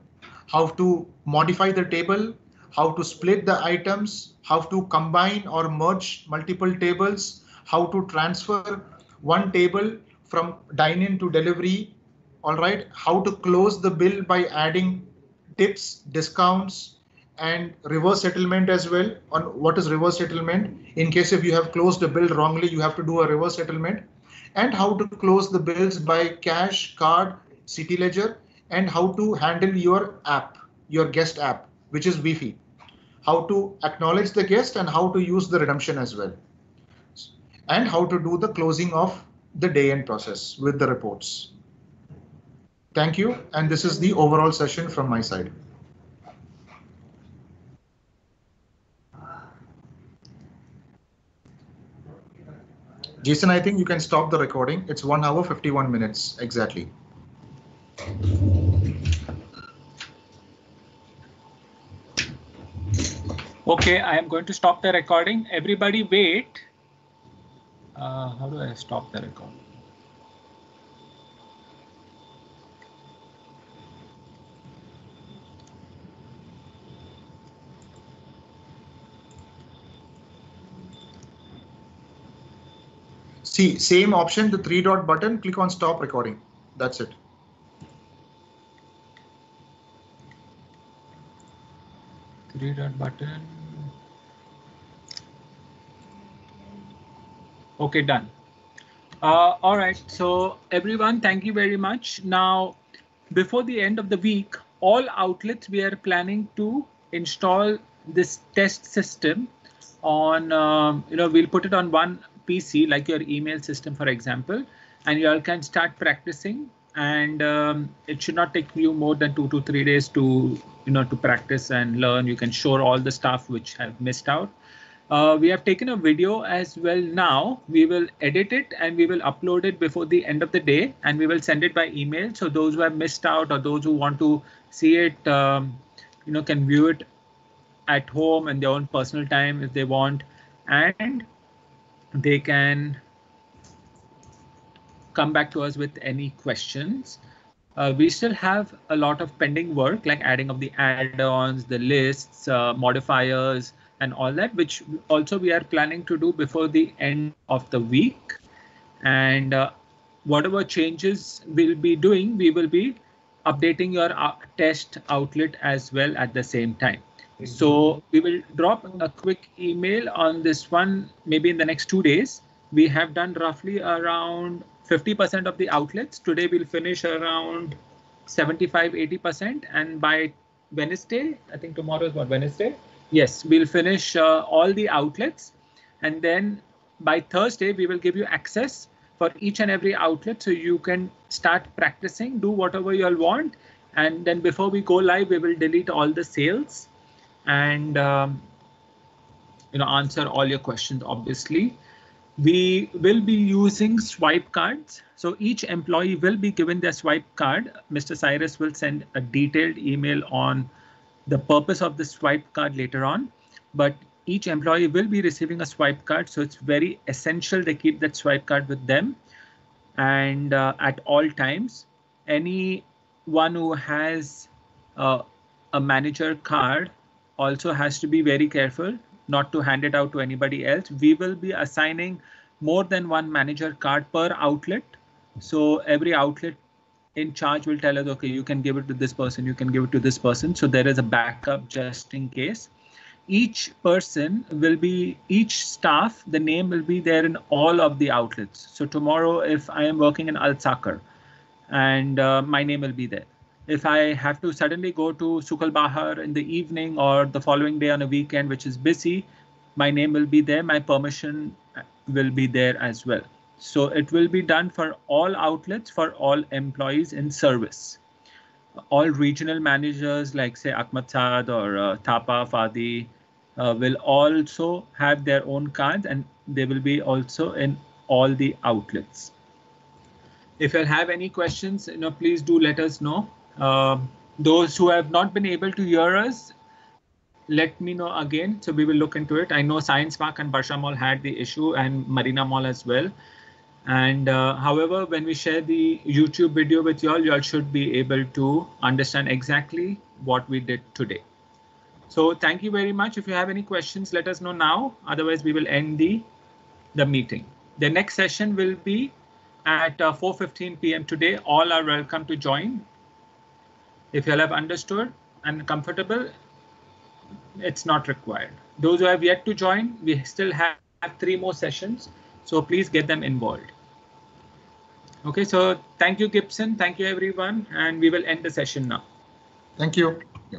how to modify the table, how to split the items, how to combine or merge multiple tables, how to transfer one table from dine-in to delivery. All right, how to close the bill by adding tips, discounts, and reverse settlement as well. On what is reverse settlement? In case if you have closed a bill wrongly, you have to do a reverse settlement. And how to close the bills by cash, card, City Ledger, and how to handle your app, your guest app, which is Wi-Fi. How to acknowledge the guest and how to use the redemption as well. And how to do the closing of the day end process with the reports. Thank you. And this is the overall session from my side. Jason, I think you can stop the recording. It's 1 hour, 51 minutes exactly. Okay, I am going to stop the recording. Everybody wait. How do I stop the recording? See, same option, the 3-dot button, click on stop recording. That's it. Three-dot button. Okay, done. All right, so everyone, thank you very much. Now, before the end of the week, all outlets, we are planning to install this test system on, we'll put it on one PC, like your email system, for example, and you all can start practicing. And it should not take you more than 2 to 3 days to, to practice and learn. You can show all the stuff which have missed out. We have taken a video as well now. We will edit it and we will upload it before the end of the day, and we will send it by email. So those who have missed out or those who want to see it, can view it at home in their own personal time if they want, and they can come back to us with any questions. We still have a lot of pending work, like adding of the add-ons, the lists, modifiers, and all that, which also we are planning to do before the end of the week. And whatever changes we'll be doing, we will be updating your test outlet as well at the same time. So we will drop a quick email on this one, maybe in the next 2 days. We have done roughly around 50% of the outlets. Today we'll finish around 75–80%, and by Wednesday, I think tomorrow is what, Wednesday? Yes, we'll finish all the outlets, and then by Thursday we will give you access for each and every outlet, so you can start practicing, do whatever you all want, and then before we go live, we will delete all the sales and answer all your questions. Obviously, we will be using swipe cards, so each employee will be given their swipe card. Mr. Cyrus will send a detailed email on the purpose of the swipe card later on, but each employee will be receiving a swipe card. So it's very essential they keep that swipe card with them. And at all times, anyone who has a manager card also has to be very careful not to hand it out to anybody else. We will be assigning more than one manager card per outlet. So every outlet in charge will tell us, okay, you can give it to this person, you can give it to this person. So there is a backup just in case. Each person will be, each staff, the name will be there in all of the outlets. So tomorrow, if I am working in Al Sakar and my name will be there. If I have to suddenly go to Sukal Bahar in the evening or the following day on a weekend, which is busy, my name will be there. My permission will be there as well. So it will be done for all outlets, for all employees in service. All regional managers like say Ahmad Saad or Thapa, Fadi will also have their own cards, and they will be also in all the outlets. If you have any questions, please do let us know. Those who have not been able to hear us, let me know again. So we will look into it. I know Science Park and Barsha Mall had the issue, and Marina Mall as well. And however, when we share the YouTube video with y'all, y'all should be able to understand exactly what we did today. So thank you very much. If you have any questions, let us know now. Otherwise, we will end the meeting. The next session will be at 4:15 p.m. today. All are welcome to join. If you all have understood and comfortable, it's not required. Those who have yet to join, we still have 3 more sessions. So please get them involved. Okay, so thank you, Gibson. Thank you, everyone. And we will end the session now. Thank you. Yeah.